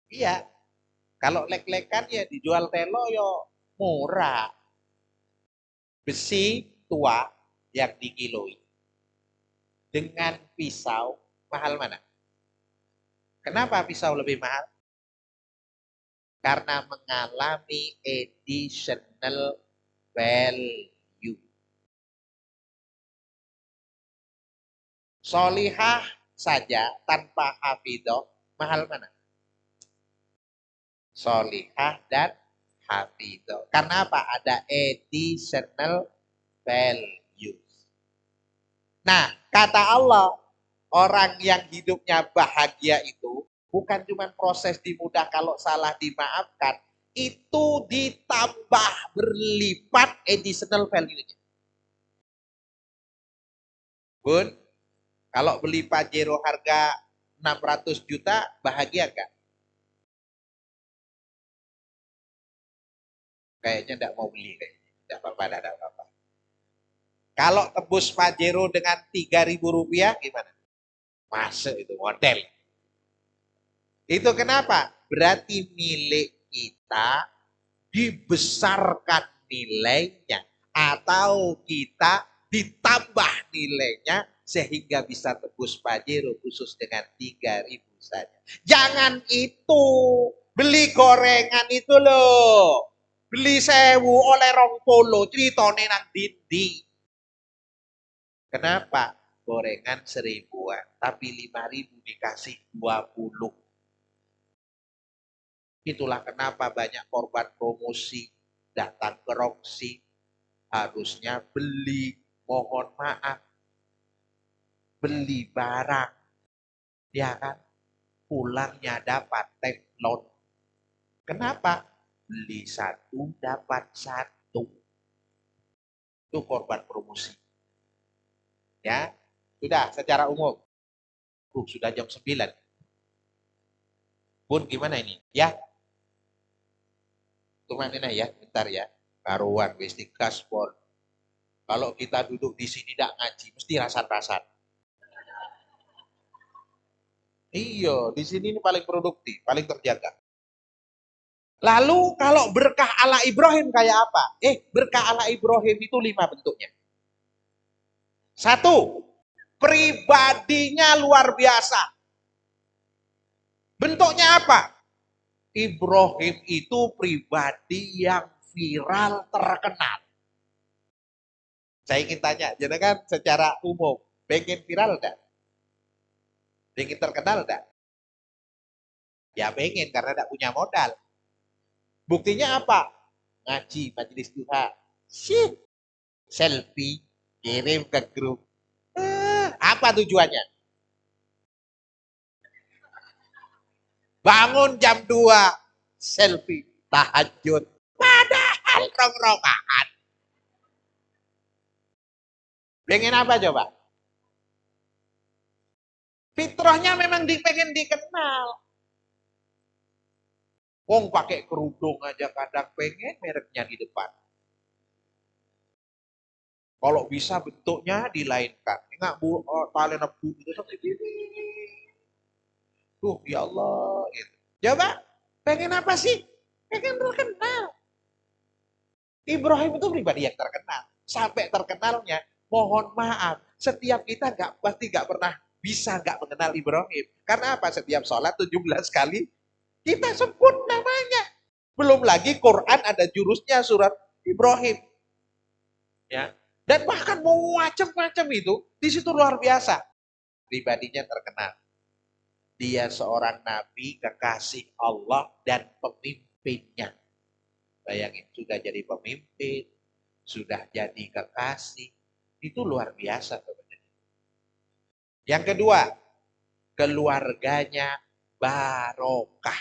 Iya. Kalau lek-lekan ya dijual telo yo murah. Besi tua yang dikiloi. Dengan pisau mahal mana? Kenapa pisau lebih mahal? Karena mengalami additional value. Solihah saja tanpa hafidoh mahal mana? Solihah dan hafidoh. Karena apa? Ada additional value. Nah, kata Allah, orang yang hidupnya bahagia itu bukan cuma proses dimudah kalau salah dimaafkan, itu ditambah berlipat additional value-nya. Bun, kalau beli Pajero harga 600 juta, bahagia nggak? Kayaknya nggak mau beli. Nggak apa-apa, nggak apa-apa. Kalau tebus Pajero dengan 3.000 rupiah, gimana? Masuk itu model. Itu kenapa? Berarti milik kita dibesarkan nilainya. Atau kita ditambah nilainya sehingga bisa tebus Pajero khusus dengan 3.000 saja. Jangan itu. Beli gorengan itu loh. Beli 1.000 oleh 20 ceritone nang dindi. Kenapa? Gorengan 1.000-an, tapi 5.000 dikasih 20. Itulah kenapa banyak korban promosi datang ke Roxy. Harusnya beli, mohon maaf, beli barang, ya kan? Pulangnya dapat teflon. Kenapa? Beli satu dapat satu. Itu korban promosi. Ya, sudah secara umum. Sudah jam 9. Bun, gimana ini? Ya, kemana ya? Bentar ya. Karuan, westi gaspol. Kalau kita duduk di sini tidak ngaji, mesti rasan-rasan. Iya, di sini ini paling produktif, paling terjaga. Lalu kalau berkah ala Ibrahim kayak apa? Berkah ala Ibrahim itu 5 bentuknya. 1, pribadinya luar biasa. Bentuknya apa? Ibrahim itu pribadi yang viral terkenal. Saya ingin tanya, jenengan secara umum, pengen viral enggak? Pengen terkenal enggak? Ya pengen, karena enggak punya modal. Buktinya apa? Ngaji, majelis duha. Selfie, kirim ke grup. Apa tujuannya? Bangun jam 2, selfie, tahajud. Padahal rong-rongan. Pengen apa coba? Fitrahnya memang pengen dikenal. Wong pakai kerudung aja kadang pengen mereknya di depan. Kalau bisa bentuknya dilainkan. Ingat bu, tali nebu itu seperti ini. Duh, ya Allah. Gitu. Coba, pengen apa sih? Pengen terkenal. Ibrahim itu pribadi yang terkenal. Sampai terkenalnya, mohon maaf, setiap kita pasti nggak pernah bisa nggak mengenal Ibrahim. Karena apa? Setiap sholat 17 kali kita sebut namanya. Belum lagi Quran ada jurusnya surat Ibrahim. Ya. Dan bahkan mau macam-macam itu, di situ luar biasa. Pribadinya terkenal. Dia seorang nabi, kekasih Allah, dan pemimpinnya. Bayangin, sudah jadi pemimpin, sudah jadi kekasih. Itu luar biasa. Yang kedua, keluarganya barokah.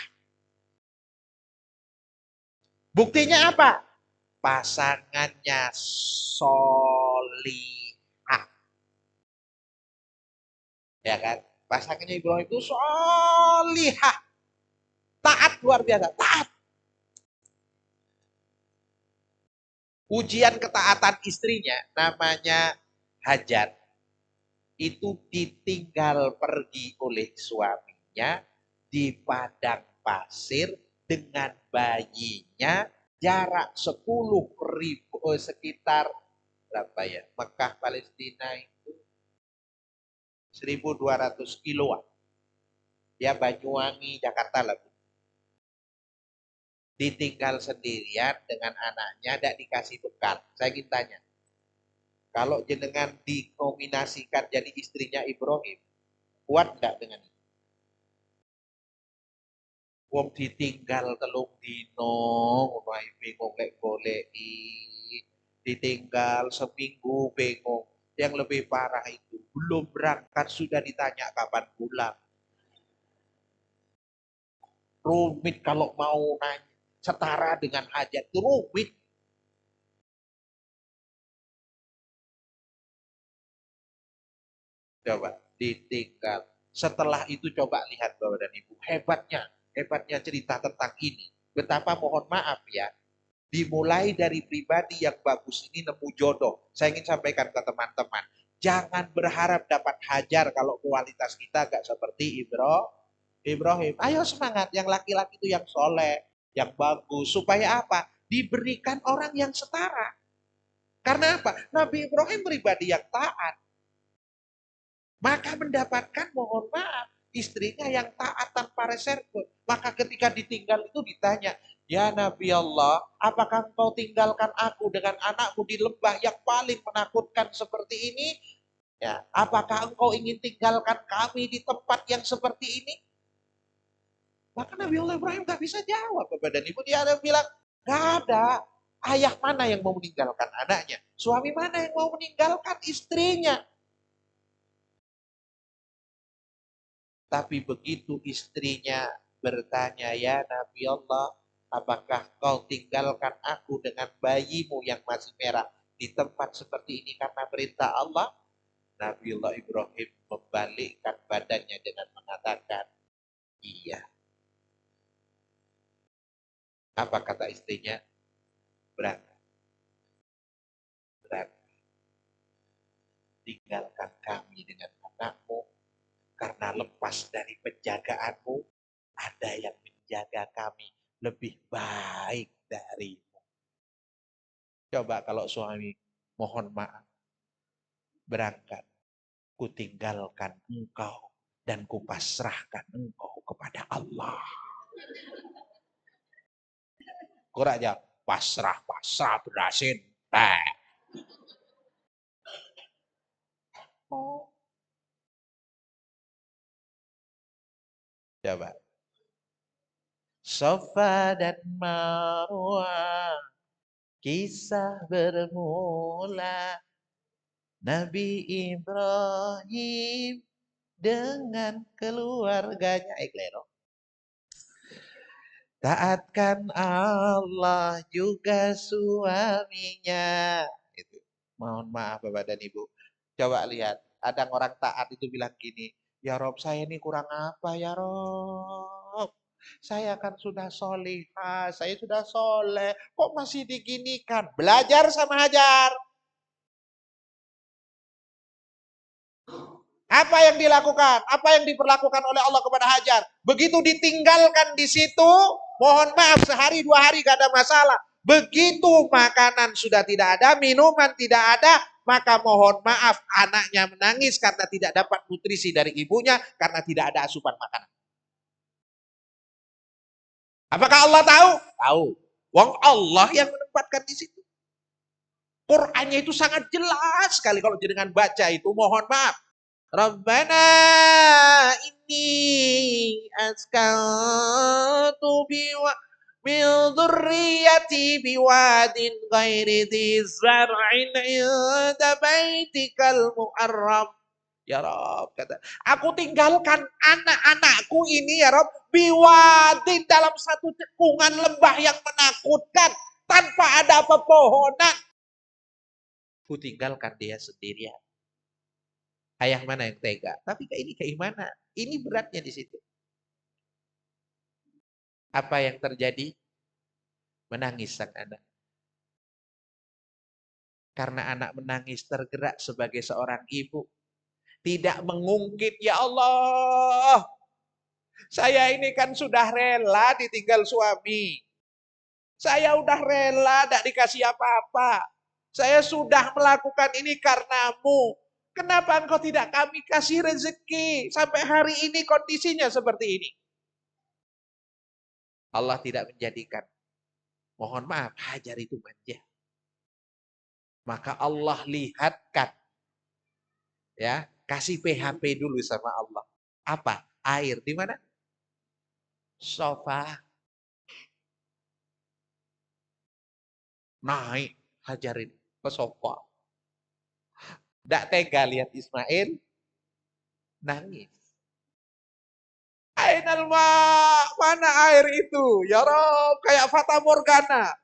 Buktinya apa? Pasangannya solihah. Ya kan? Pasangannya Ibrahim itu solihah. Taat luar biasa. Taat. Ujian ketaatan istrinya namanya Hajar. Itu ditinggal pergi oleh suaminya di padang pasir dengan bayinya, jarak 10.000 sekitar berapa ya? Mekah Palestina itu 1.200 kiloan. Ya Banyuwangi Jakarta lah. Ditinggal sendirian dengan anaknya, tidak dikasih bekal. Saya ingin tanya, kalau jenengan dinominasikan jadi istrinya Ibrahim, kuat nggak dengan itu? Wong ditinggal telung dino, ngono bingung lek goleki. Ditinggal seminggu bingung. Yang lebih parah itu, belum berangkat sudah ditanya kapan pulang. Rumit kalau mau nanya, setara dengan hajat itu rumit. Coba ditinggal. Setelah itu coba lihat Bapak dan Ibu, hebatnya cerita tentang ini. Betapa mohon maaf ya, dimulai dari pribadi yang bagus ini nemu jodoh. Saya ingin sampaikan ke teman-teman, jangan berharap dapat hajar kalau kualitas kita gak seperti Ibrahim. Ayo semangat, yang laki-laki itu yang soleh, yang bagus. Supaya apa? Diberikan orang yang setara. Karena apa? Nabi Ibrahim pribadi yang taat. Maka mendapatkan, mohon maaf, istrinya yang taat tanpa reserve. Maka ketika ditinggal itu ditanya, ya Nabi Allah, apakah engkau tinggalkan aku dengan anakku di lembah yang paling menakutkan seperti ini? Ya, apakah engkau ingin tinggalkan kami di tempat yang seperti ini? Maka Nabi Allah Ibrahim gak bisa jawab. Bapak dan Ibu, dia ada bilang, gak ada. Ayah mana yang mau meninggalkan anaknya? Suami mana yang mau meninggalkan istrinya? Tapi begitu istrinya bertanya, ya Nabi Allah, apakah kau tinggalkan aku dengan bayimu yang masih merah di tempat seperti ini karena perintah Allah? Nabiullah Ibrahim membalikkan badannya dengan mengatakan, iya. Apa kata istrinya? Berangkat. Berangkat. Tinggalkan kami dengan anakmu, karena lepas dari penjagaanmu, ada yang menjaga kami lebih baik darimu. Coba kalau suami, mohon maaf, berangkat, kutinggalkan engkau dan kupasrahkan engkau kepada Allah. Kurang aja, pasrah berasin. Oh. Coba. Safa dan Marwah, kisah bermula Nabi Ibrahim dengan keluarganya. Klero. Taatkan Allah juga suaminya. Itu. Mohon maaf Bapak dan Ibu. Coba lihat, ada orang taat itu bilang gini, ya Rob, saya ini kurang apa ya Rob? Saya kan sudah solihah, saya sudah soleh, kok masih diginikan? Belajar sama Hajar. Apa yang dilakukan? Apa yang diperlakukan oleh Allah kepada Hajar? Begitu ditinggalkan di situ, mohon maaf, sehari dua hari gak ada masalah. Begitu makanan sudah tidak ada, minuman tidak ada, maka mohon maaf, anaknya menangis karena tidak dapat nutrisi dari ibunya, karena tidak ada asupan makanan. Apakah Allah tahu? Tahu. Wong Allah yang menempatkan di situ. Qur'annya itu sangat jelas sekali kalau jenengan baca itu. Mohon maaf. Rabbana inni askantu min dzurriyyati biwadin ghairi dzi zar'in 'inda baitikal muharram. Ya Rob, kata, aku tinggalkan anak-anakku ini ya Rob, biwadin dalam satu cekungan lembah yang menakutkan, tanpa ada pepohonan. Ku tinggalkan dia sendirian. Ayah mana yang tega? Tapi ini keimanan. Ini beratnya di situ. Apa yang terjadi? Menangis sang anak. Karena anak menangis tergerak sebagai seorang ibu. Tidak mengungkit, ya Allah, saya ini kan sudah rela ditinggal suami. Saya udah rela tidak dikasih apa-apa. Saya sudah melakukan ini karenamu. Kenapa engkau tidak kami kasih rezeki? Sampai hari ini kondisinya seperti ini. Allah tidak menjadikan. Mohon maaf, Hajar itu manja. Maka Allah lihatkan. Ya, kasih PHP dulu sama Allah. Apa? Air. Di mana? Sofa. Naik Hajar ini ke sofa. Tidak tega lihat Ismail nangis. Ainal ma, mana air itu? Ya Rob, kayak Fata Morgana.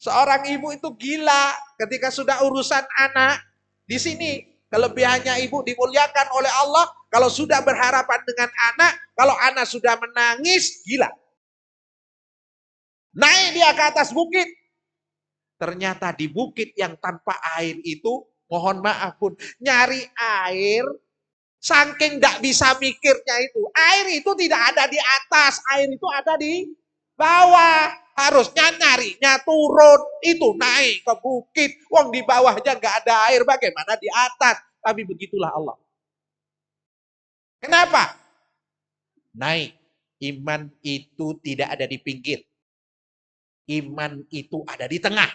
Seorang ibu itu gila ketika sudah urusan anak. Di sini kelebihannya ibu dimuliakan oleh Allah. Kalau sudah berharapan dengan anak, kalau anak sudah menangis, gila. Naik dia ke atas bukit. Ternyata di bukit yang tanpa air itu, mohon maaf pun, nyari air, saking tidak bisa mikirnya itu. Air itu tidak ada di atas, air itu ada di bawah. Harusnya nyarinya turun, itu naik ke bukit. Wong di bawahnya nggak ada air, bagaimana di atas? Tapi begitulah Allah. Kenapa? Naik. Iman itu tidak ada di pinggir. Iman itu ada di tengah.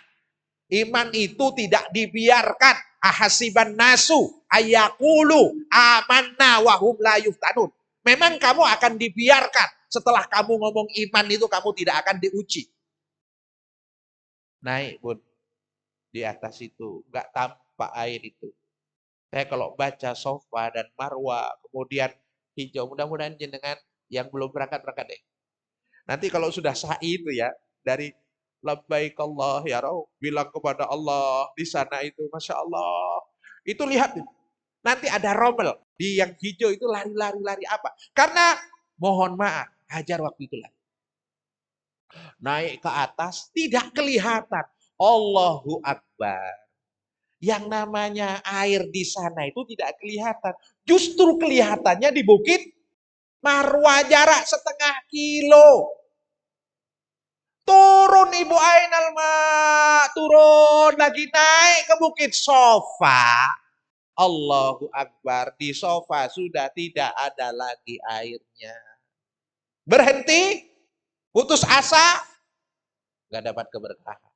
Iman itu tidak dibiarkan. Ahasiban nasu ayakulu amanna wahum la yuftanun. Memang kamu akan dibiarkan. Setelah kamu ngomong iman itu kamu tidak akan diuji. Naik pun di atas itu. Enggak tampak air itu. Saya kalau baca Sofa dan Marwa, kemudian hijau. Mudah-mudahan jenengan yang belum berangkat deh. Nanti kalau sudah sa'i itu ya, dari labbaik Allah ya Rabb, bilang kepada Allah di sana itu, Masya Allah. Itu lihat, nanti ada rommel. Di yang hijau itu lari apa? Karena mohon maaf, Hajar waktu itu lari. Naik ke atas, tidak kelihatan. Allahu Akbar. Yang namanya air di sana itu tidak kelihatan. Justru kelihatannya di bukit Marwa, jarak setengah kilo. Turun Ibu Ainal ma, turun lagi naik ke bukit Sofa. Allahu Akbar, di Sofa sudah tidak ada lagi airnya. Berhenti, putus asa, nggak dapat keberkahan.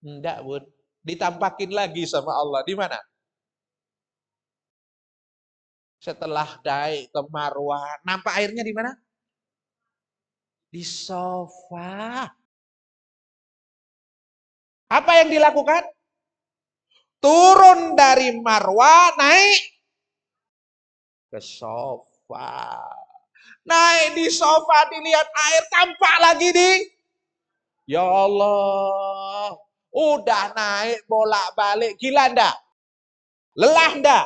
Enggak, Bun. Ditampakin lagi sama Allah. Di mana? Setelah naik ke Marwah, nampak airnya di mana? Di Sofa. Apa yang dilakukan? Turun dari Marwah, naik ke Sofa. Naik di Sofa, dilihat air, tampak lagi di. Ya Allah, udah naik bolak-balik, gila ndak? Lelah ndak?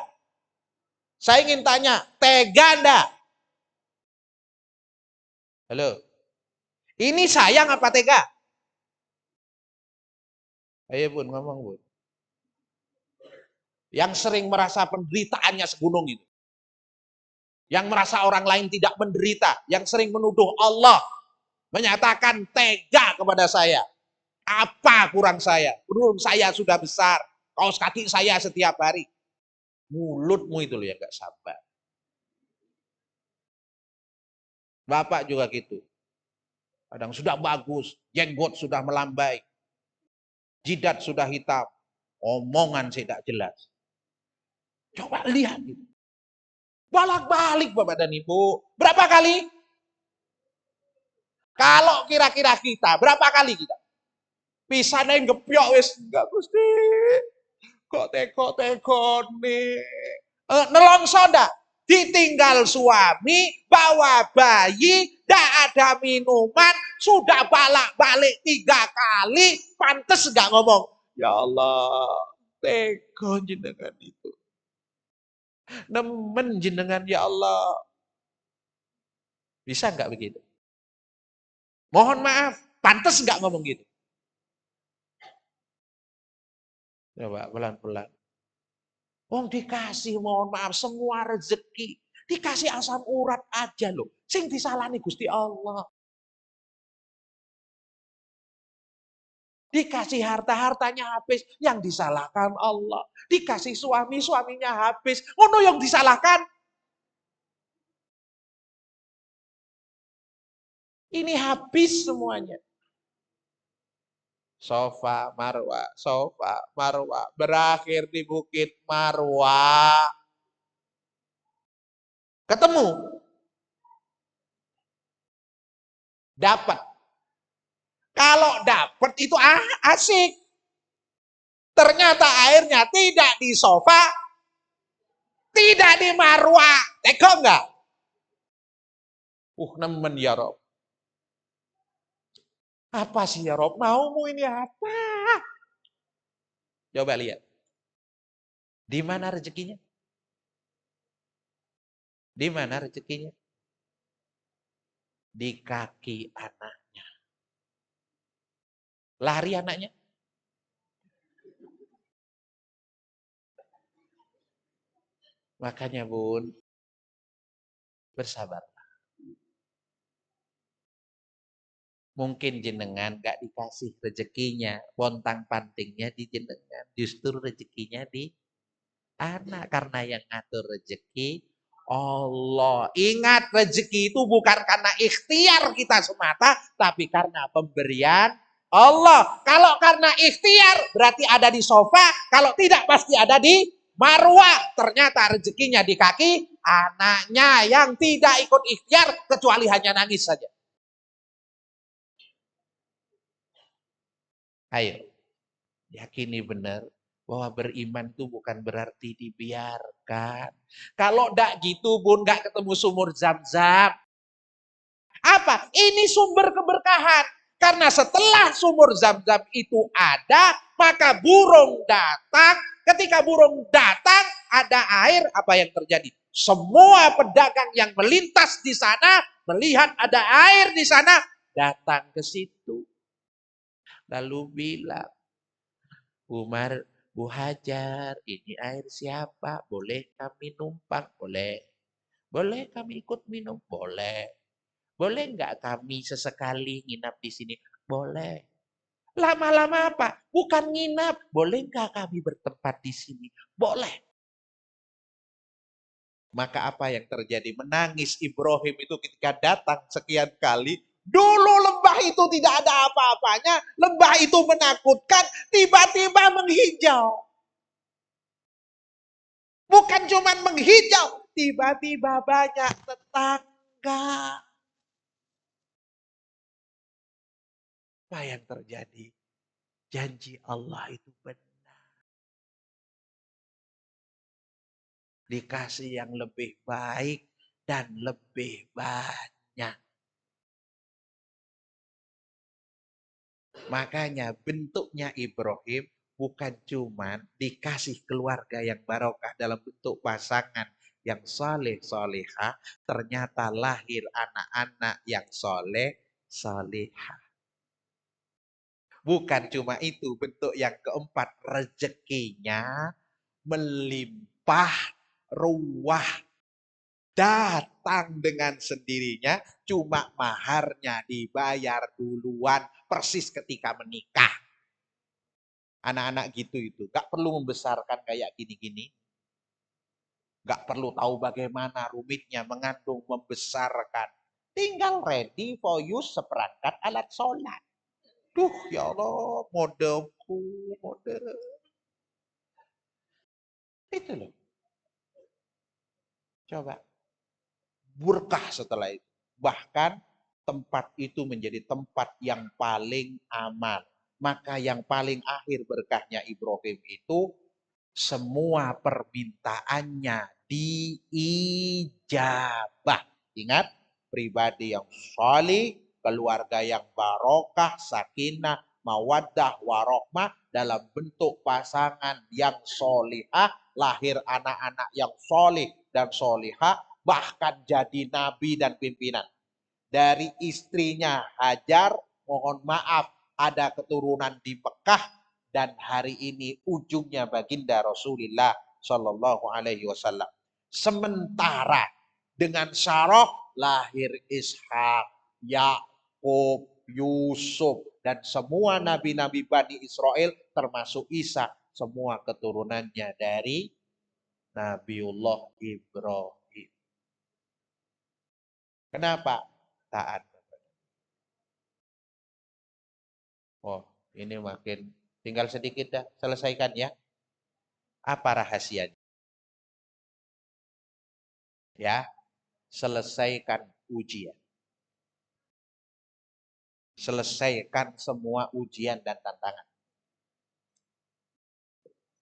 Saya ingin tanya, tega ndak? Halo, ini sayang apa tega? Ayo Bun, ngomong Bun. Yang sering merasa penderitaannya segunung itu. Yang merasa orang lain tidak menderita. Yang sering menuduh Allah. Menyatakan tega kepada saya. Apa kurang saya? Belum saya sudah besar. Kaos kaki saya setiap hari. Mulutmu itu loh yang gak sabar. Bapak juga gitu. Kadang sudah bagus. Jenggot sudah melambai. jidat sudah hitam, omongan tidak jelas. Coba lihat gitu. Bolak-balik Bapak dan Ibu. Berapa kali? Kalau kira-kira kita, berapa kali kita? Pisane gepyok wis enggak Gusti. Kok teko-teko nih. Nelongso ndak? Ditinggal suami, bawa bayi, ndak ada minuman, sudah balik 3 kali, pantes enggak ngomong? Ya Allah, teko jenengan itu. Nemen jenengan ya Allah. Bisa enggak begitu? Mohon maaf, pantes enggak ngomong gitu? Coba pelan-pelan. Dikasih mohon maaf semua rezeki. Dikasih asam urat aja loh. Sing disalani Gusti Allah. Dikasih harta-hartanya habis. Yang disalahkan Allah. Dikasih suami-suaminya habis. Ngono yang disalahkan. Ini habis semuanya. Sofa Marwa. Berakhir di Bukit Marwa. Ketemu. Dapat. Kalau dapat itu asik. Ternyata airnya tidak di sofa, tidak di Marwa. Teko enggak? Nemen ya Rob. Apa sih ya Rob? Maumu ini apa? Coba lihat. Di mana rezekinya? Di mana rezekinya? Di kaki anaknya. Lari anaknya? Makanya Bun, bersabar. Mungkin jenengan gak dikasih rezekinya, pontang-pantingnya di jenengan. Justru rezekinya di anak. Karena yang ngatur rezeki Allah. Ingat, rezeki itu bukan karena ikhtiar kita semata, tapi karena pemberian Allah. Kalau karena ikhtiar berarti ada di sofa, kalau tidak pasti ada di Marwah. Ternyata rezekinya di kaki anaknya yang tidak ikut ikhtiar kecuali hanya nangis saja. Ayo, yakini benar bahwa beriman itu bukan berarti dibiarkan. Kalau enggak gitu Bun, enggak ketemu sumur Zam-Zam. Apa? Ini sumber keberkahan. Karena setelah sumur Zam-Zam itu ada, maka burung datang. Ketika burung datang, ada air, apa yang terjadi? Semua pedagang yang melintas di sana, melihat ada air di sana, datang ke situ. Lalu bilang, Bu Hajar, ini air siapa? Boleh kami numpang? Boleh. Boleh kami ikut minum? Boleh. Boleh enggak kami sesekali nginap di sini? Boleh. Lama-lama apa? Bukan nginap. Boleh enggak kami bertempat di sini? Boleh. Maka apa yang terjadi? Menangis Ibrahim itu ketika datang sekian kali. Dulu lembah itu tidak ada apa-apanya. Lembah itu menakutkan. Tiba-tiba menghijau. Bukan cuma menghijau. Tiba-tiba banyak tetangga. Apa yang terjadi? Janji Allah itu benar. Dikasih yang lebih baik dan lebih banyak. Makanya bentuknya Ibrahim bukan cuma dikasih keluarga yang barokah dalam bentuk pasangan yang soleh solehah, ternyata lahir anak-anak yang soleh solehah. Bukan cuma itu, bentuk yang keempat, rezekinya melimpah ruah. Datang dengan sendirinya, cuma maharnya dibayar duluan, persis ketika menikah. Anak-anak gitu itu, gak perlu membesarkan kayak gini-gini. Gak perlu tahu bagaimana rumitnya mengandung, membesarkan. Tinggal ready for use seperangkat alat sholat. Duh, ya Allah, modemku, modem. Itu loh. Coba. Berkah setelah itu. Bahkan tempat itu menjadi tempat yang paling aman. Maka yang paling akhir berkahnya Ibrahim itu semua permintaannya diijabah. Ingat, pribadi yang solih, keluarga yang barokah, sakinah, mawaddah, warohmah dalam bentuk pasangan yang solihah, lahir anak-anak yang solih dan solihah, bahkan jadi nabi dan pimpinan. Dari istrinya Hajar, mohon maaf, ada keturunan di Mekah dan hari ini ujungnya baginda Rasulullah Shallallahu Alaihi Wasallam. Sementara dengan Sarah lahir Ishak, Yakub, Yusuf dan semua nabi-nabi Bani Israel termasuk Isa, semua keturunannya dari Nabiullah Ibrahim. Kenapa? Taat. Oh, ini makin tinggal sedikit dah selesaikan ya. Apa rahasianya? Ya, selesaikan ujian. Selesaikan semua ujian dan tantangan.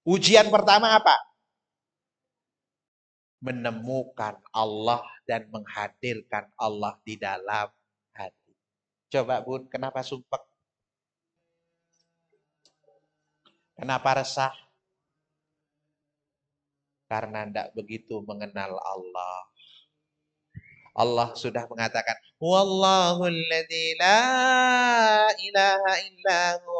Ujian pertama apa? Menemukan Allah dan menghadirkan Allah di dalam hati. Coba Bun, kenapa sumpek? Kenapa resah? Karena tidak begitu mengenal Allah. Allah sudah mengatakan, Wallahu alladzi la ilaha illahu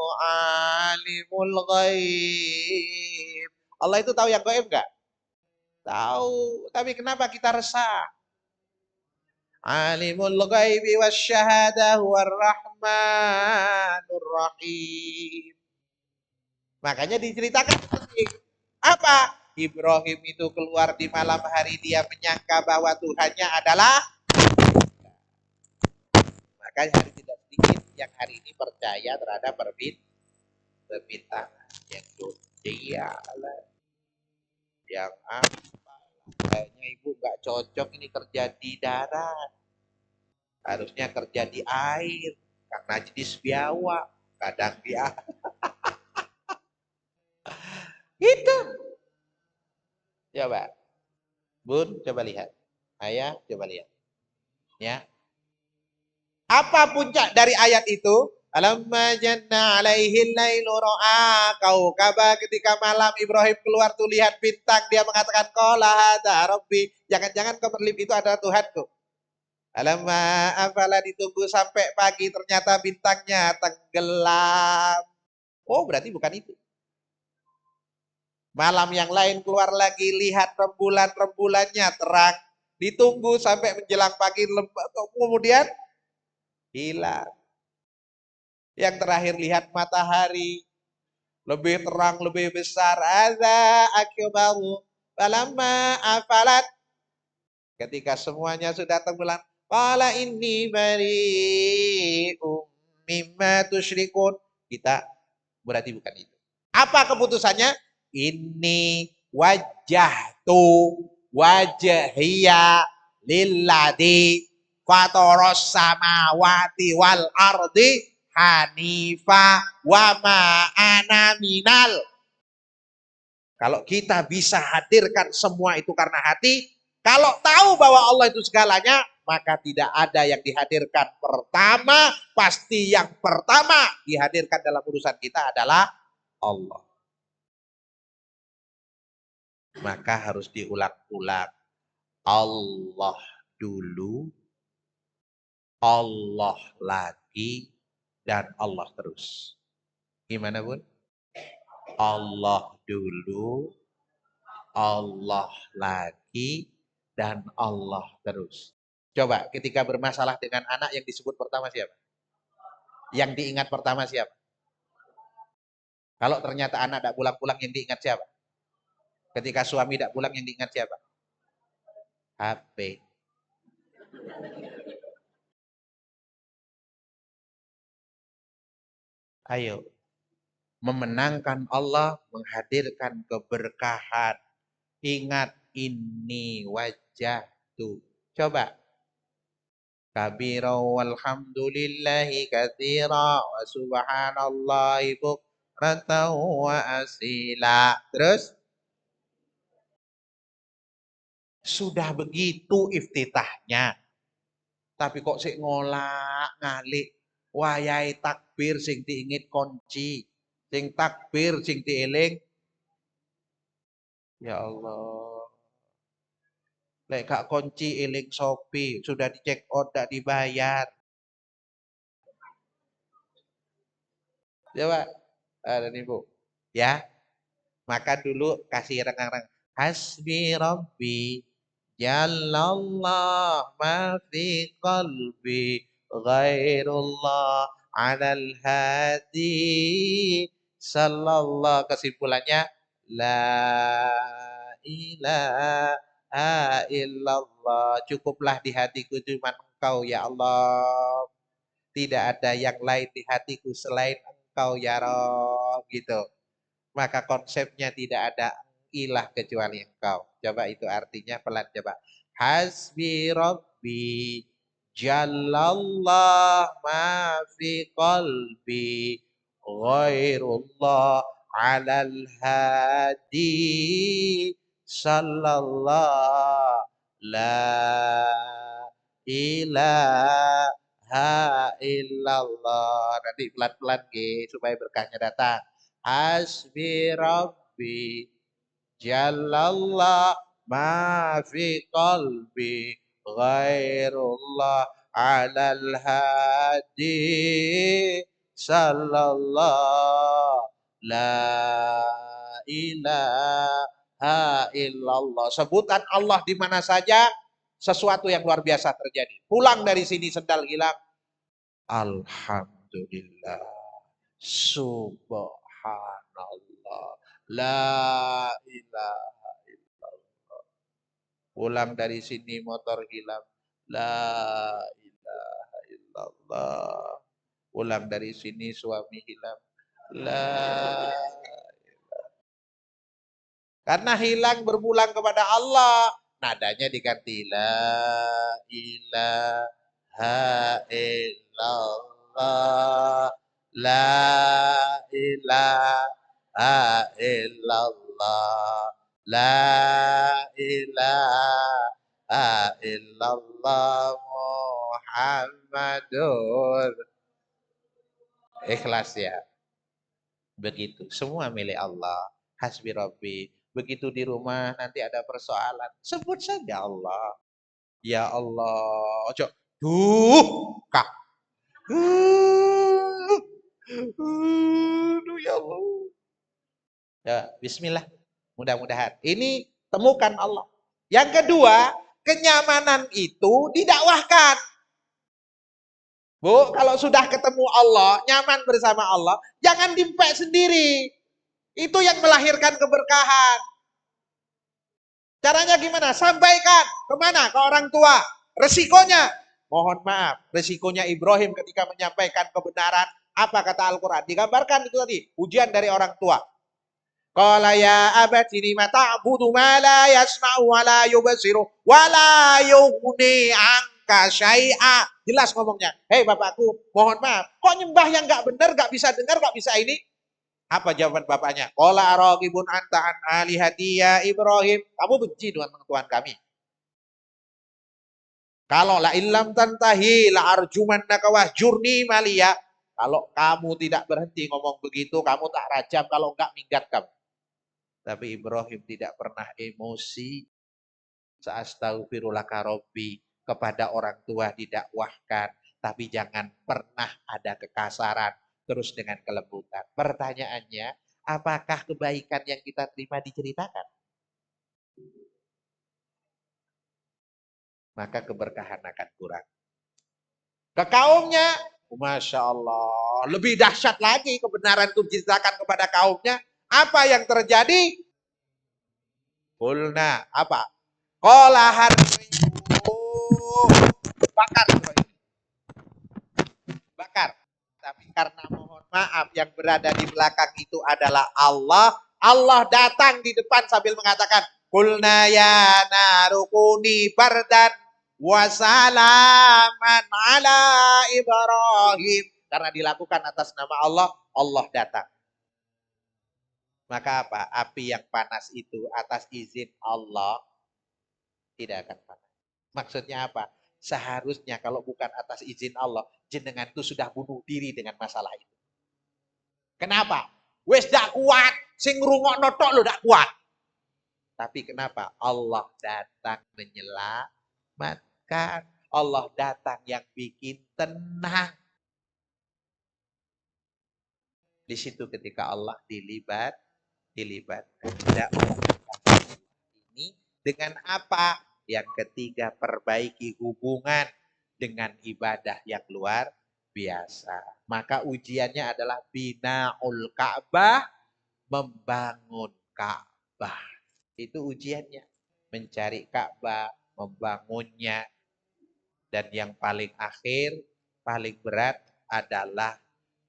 alimul ghaib. Allah itu tahu yang gaib enggak? Tahu. Tapi kenapa kita resah? Alimul ghaibi wasyahadah warrahmanur rahim. Makanya diceritakan apa? Ibrahim itu keluar di malam hari, dia menyangka bahwa Tuhannya adalah, maka hari tidak sedikit yang hari ini percaya terhadap permintaan yang dia yang kayaknya ibu nggak cocok ini kerja di darat, harusnya kerja di air karena jenis biawak kadang dia itu. Coba Bun, coba lihat, ayah coba lihat ya, apa puncak dari ayat itu? Alamma janna alaihi lailu ra'a kaukaba, ketika malam Ibrahim keluar tuh lihat bintang, dia mengatakan qala hadza rabbi, jangan-jangan kemerlip itu adalah Tuhanku. Alamma afala, ditunggu sampai pagi ternyata bintangnya tenggelam. Oh, berarti bukan itu. Malam yang lain keluar lagi, lihat rembulan-rembulannya terang. Ditunggu sampai menjelang pagi, kemudian hilang. Yang terakhir lihat matahari lebih terang, lebih besar. Adza akbaru falamma afalat, ketika semuanya sudah tenggelam, qala inni bari'um mimma tusyrikun. Kita berarti bukan itu. Apa keputusannya? Ini wajjahtu wajhiya lilladzi fataras samawati wal ardi hanifa wa ma ana minal. Kalau kita bisa hadirkan semua itu karena hati, kalau tahu bahwa Allah itu segalanya, maka tidak ada yang dihadirkan pertama, pasti yang pertama dihadirkan dalam urusan kita adalah Allah. Maka harus diulang-ulang. Allah dulu, Allah lagi, dan Allah terus. Gimana Bun? Allah dulu, Allah lagi, dan Allah terus. Coba ketika bermasalah dengan anak, yang disebut pertama siapa? Yang diingat pertama siapa? Kalau ternyata anak tidak pulang-pulang, yang diingat siapa? Ketika suami tidak pulang, yang diingat siapa? HP. Ayo. Memenangkan Allah, menghadirkan keberkahan. Ingat, ini wajah tuh. Coba. Kabira walhamdulillahi katsira wa subhanallahi bukratan wa asila. Terus sudah begitu iftitahnya. Tapi kok sik ngolak ngalik wayahe takbir sing diingit kunci. Sing takbir sing dieling. Ya Allah. Lek gak kunci eling Shopee, sudah dicek out gak dibayar. Coba ada nih Bu. Ya, maka dulu kasih renggang-renggang. Hasbi Rabbi Jalallah ma fi qalbi ghairullah alal hadi sallallahu, kesimpulannya la ilaha illallah, cukuplah di hatiku cuma engkau ya Allah, tidak ada yang lain di hatiku selain engkau ya Rob, gitu. Maka konsepnya tidak ada ilah kecuali engkau. Coba itu artinya pelan coba. Hasbi Rabbi Jalallah ma fi qalbi ghairullah alal hadi sallallahu la ilaha illallah. Nanti pelan-pelan supaya berkahnya datang. Hasbi Rabbi Jalallah ma fi qalbi ghairullah alal hadi sallallahu la ilaha illallah. Sebutan Allah di mana saja sesuatu yang luar biasa terjadi. Pulang dari sini sendal hilang. Alhamdulillah. Subhanallah. La ilaha illallah. Pulang dari sini motor hilang. La ilaha illallah. Pulang dari sini suami hilang. La. Karena hilang berpulang kepada Allah. Nadanya diganti. La ilaha illallah. La ilaha illallah. La ilaha illallah Muhammadur. Ikhlas ya. Begitu. Semua milik Allah. Hasbi Rabbi. Begitu di rumah nanti ada persoalan. Sebut saja Allah. Ya Allah. Ojo. Kak. Ya Allah. Ya, bismillah. Mudah-mudahan. Ini temukan Allah. Yang kedua, kenyamanan itu didakwahkan. Bu, kalau sudah ketemu Allah, nyaman bersama Allah, jangan dimpek sendiri. Itu yang melahirkan keberkahan. Caranya gimana? Sampaikan. Kemana? Ke orang tua. Resikonya, mohon maaf, resikonya Ibrahim ketika menyampaikan kebenaran, apa kata Al-Quran? Digambarkan itu tadi, ujian dari orang tua. Qala ya abati lima ta'budu ma la yasma'u wa la yubsiru wa la yughni anka syai'a. Jelas ngomongnya. Hei bapakku, mohon maaf. Kok nyembah yang enggak benar, enggak bisa dengar, enggak bisa ini? Apa jawaban bapaknya? Qala araqibun anta an alihati ya Ibrahim. Kamu benci dengan Tuhan kami. Kalau la illam tantahi la arjumannaka wahjurni maliya. Kalau kamu tidak berhenti ngomong begitu, kamu tak rajam, kalau enggak minggat kamu. Tapi Ibrahim tidak pernah emosi. Sa'astaghfirullaka Rabbi, kepada orang tua didakwahkan, tapi jangan pernah ada kekasaran, terus dengan kelembutan. Pertanyaannya, apakah kebaikan yang kita terima diceritakan? Maka keberkahan akan kurang. Ke kaumnya, Masya Allah, lebih dahsyat lagi kebenaran itu diceritakan kepada kaumnya. Apa yang terjadi? Qulna, apa? Qala harriqu, bakar. Bakar. Tapi karena mohon maaf yang berada di belakang itu adalah Allah. Allah datang di depan sambil mengatakan, "Qulna ya narukuni bardan wa salaman ala Ibrahim." Karena dilakukan atas nama Allah, Allah datang. Maka apa? Api yang panas itu atas izin Allah tidak akan panas. Maksudnya apa? Seharusnya kalau bukan atas izin Allah, jenengan itu sudah bunuh diri dengan masalah itu. Kenapa? Wes dak kuat, sing ngrungokno tok lho dak kuat. Tapi kenapa? Allah datang menyelamatkan. Allah datang yang bikin tenang. Di situ ketika Allah dilibatkan. Ini dengan apa? Yang ketiga, perbaiki hubungan dengan ibadah yang luar biasa. Maka ujiannya adalah binaul Ka'bah, membangun Ka'bah. Itu ujiannya. Mencari Ka'bah, membangunnya. Dan yang paling akhir, paling berat adalah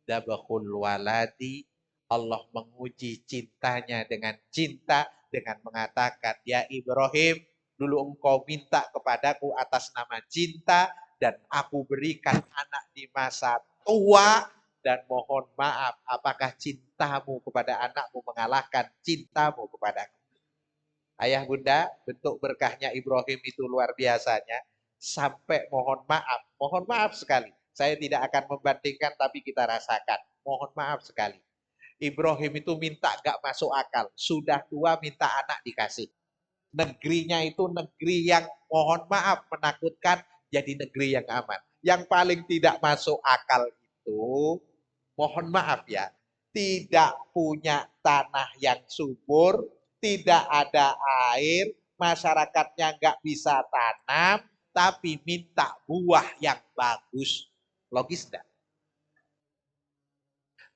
dabahul waladi. Allah menguji cintanya dengan cinta, dengan mengatakan, "Ya Ibrahim, dulu engkau minta kepadaku atas nama cinta, dan aku berikan anak di masa tua, dan mohon maaf, apakah cintamu kepada anakmu mengalahkan cintamu kepadaku?" Ayah bunda, bentuk berkahnya Ibrahim itu luar biasanya, sampai mohon maaf sekali. Saya tidak akan membandingkan, tapi kita rasakan. Mohon maaf sekali. Ibrahim itu minta gak masuk akal. Sudah tua minta anak dikasih. Negerinya itu negeri yang mohon maaf menakutkan, jadi negeri yang aman. Yang paling tidak masuk akal itu, mohon maaf ya, tidak punya tanah yang subur, tidak ada air, masyarakatnya gak bisa tanam, tapi minta buah yang bagus. Logis enggak?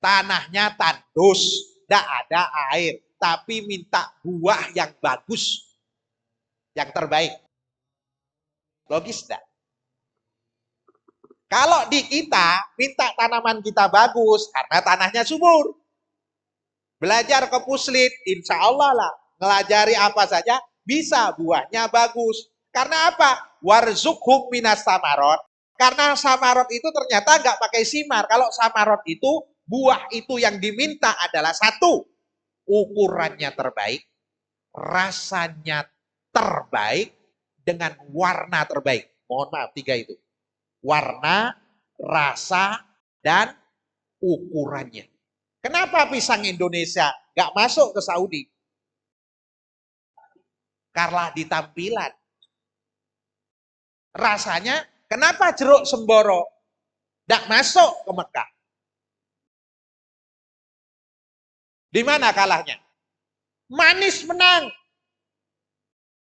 Tanahnya tandus, tidak ada air, tapi minta buah yang bagus, yang terbaik. Logis tidak? Kalau di kita, minta tanaman kita bagus, karena tanahnya subur. Belajar ke puslit, insya Allah lah, ngelajari apa saja, bisa buahnya bagus. Karena apa? Warzukhum minas samarot. Karena samarot itu ternyata nggak pakai simar. Kalau samarot itu, buah itu yang diminta adalah satu, ukurannya terbaik, rasanya terbaik, dengan warna terbaik. Mohon maaf, tiga itu. Warna, rasa, dan ukurannya. Kenapa pisang Indonesia gak masuk ke Saudi? Karena di tampilan. Rasanya, kenapa jeruk Semboro gak masuk ke Mekah? Di mana kalahnya? Manis menang.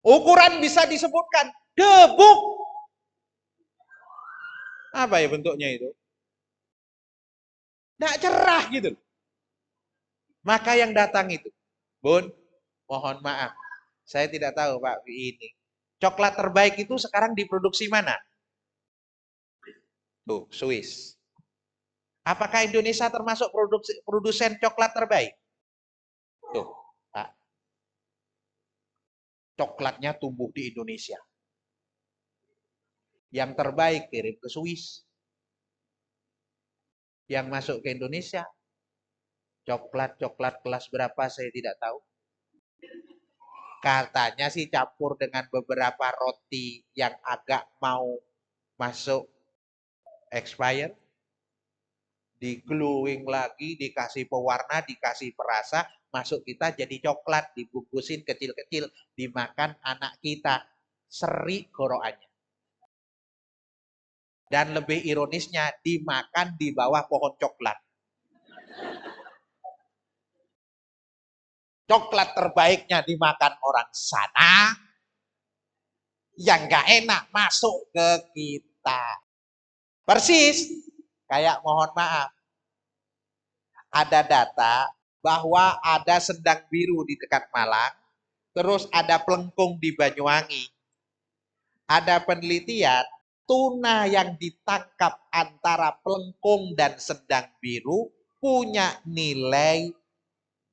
Ukuran bisa disebutkan debuk. Apa ya bentuknya itu? Nggak cerah gitu. Maka yang datang itu, Bun, mohon maaf, saya tidak tahu Pak ini. Coklat terbaik itu sekarang diproduksi mana? Tuh, Swiss. Apakah Indonesia termasuk produsen coklat terbaik? Tuh, Pak. Coklatnya tumbuh di Indonesia. Yang terbaik kirim ke Swiss. Yang masuk ke Indonesia, coklat kelas berapa saya tidak tahu. Katanya sih campur dengan beberapa roti yang agak mau masuk expired. Di gluing lagi, dikasih pewarna, dikasih perasa, masuk kita jadi coklat, dibungkusin kecil-kecil, dimakan anak kita. Seri gorokannya. Dan lebih ironisnya, dimakan di bawah pohon coklat. Coklat terbaiknya dimakan orang sana, yang gak enak masuk ke kita. Persis, kayak mohon maaf, ada data bahwa ada Sendang Biru di dekat Malang, terus ada Plengkung di Banyuwangi. Ada penelitian tuna yang ditangkap antara pelengkung dan sendang biru punya nilai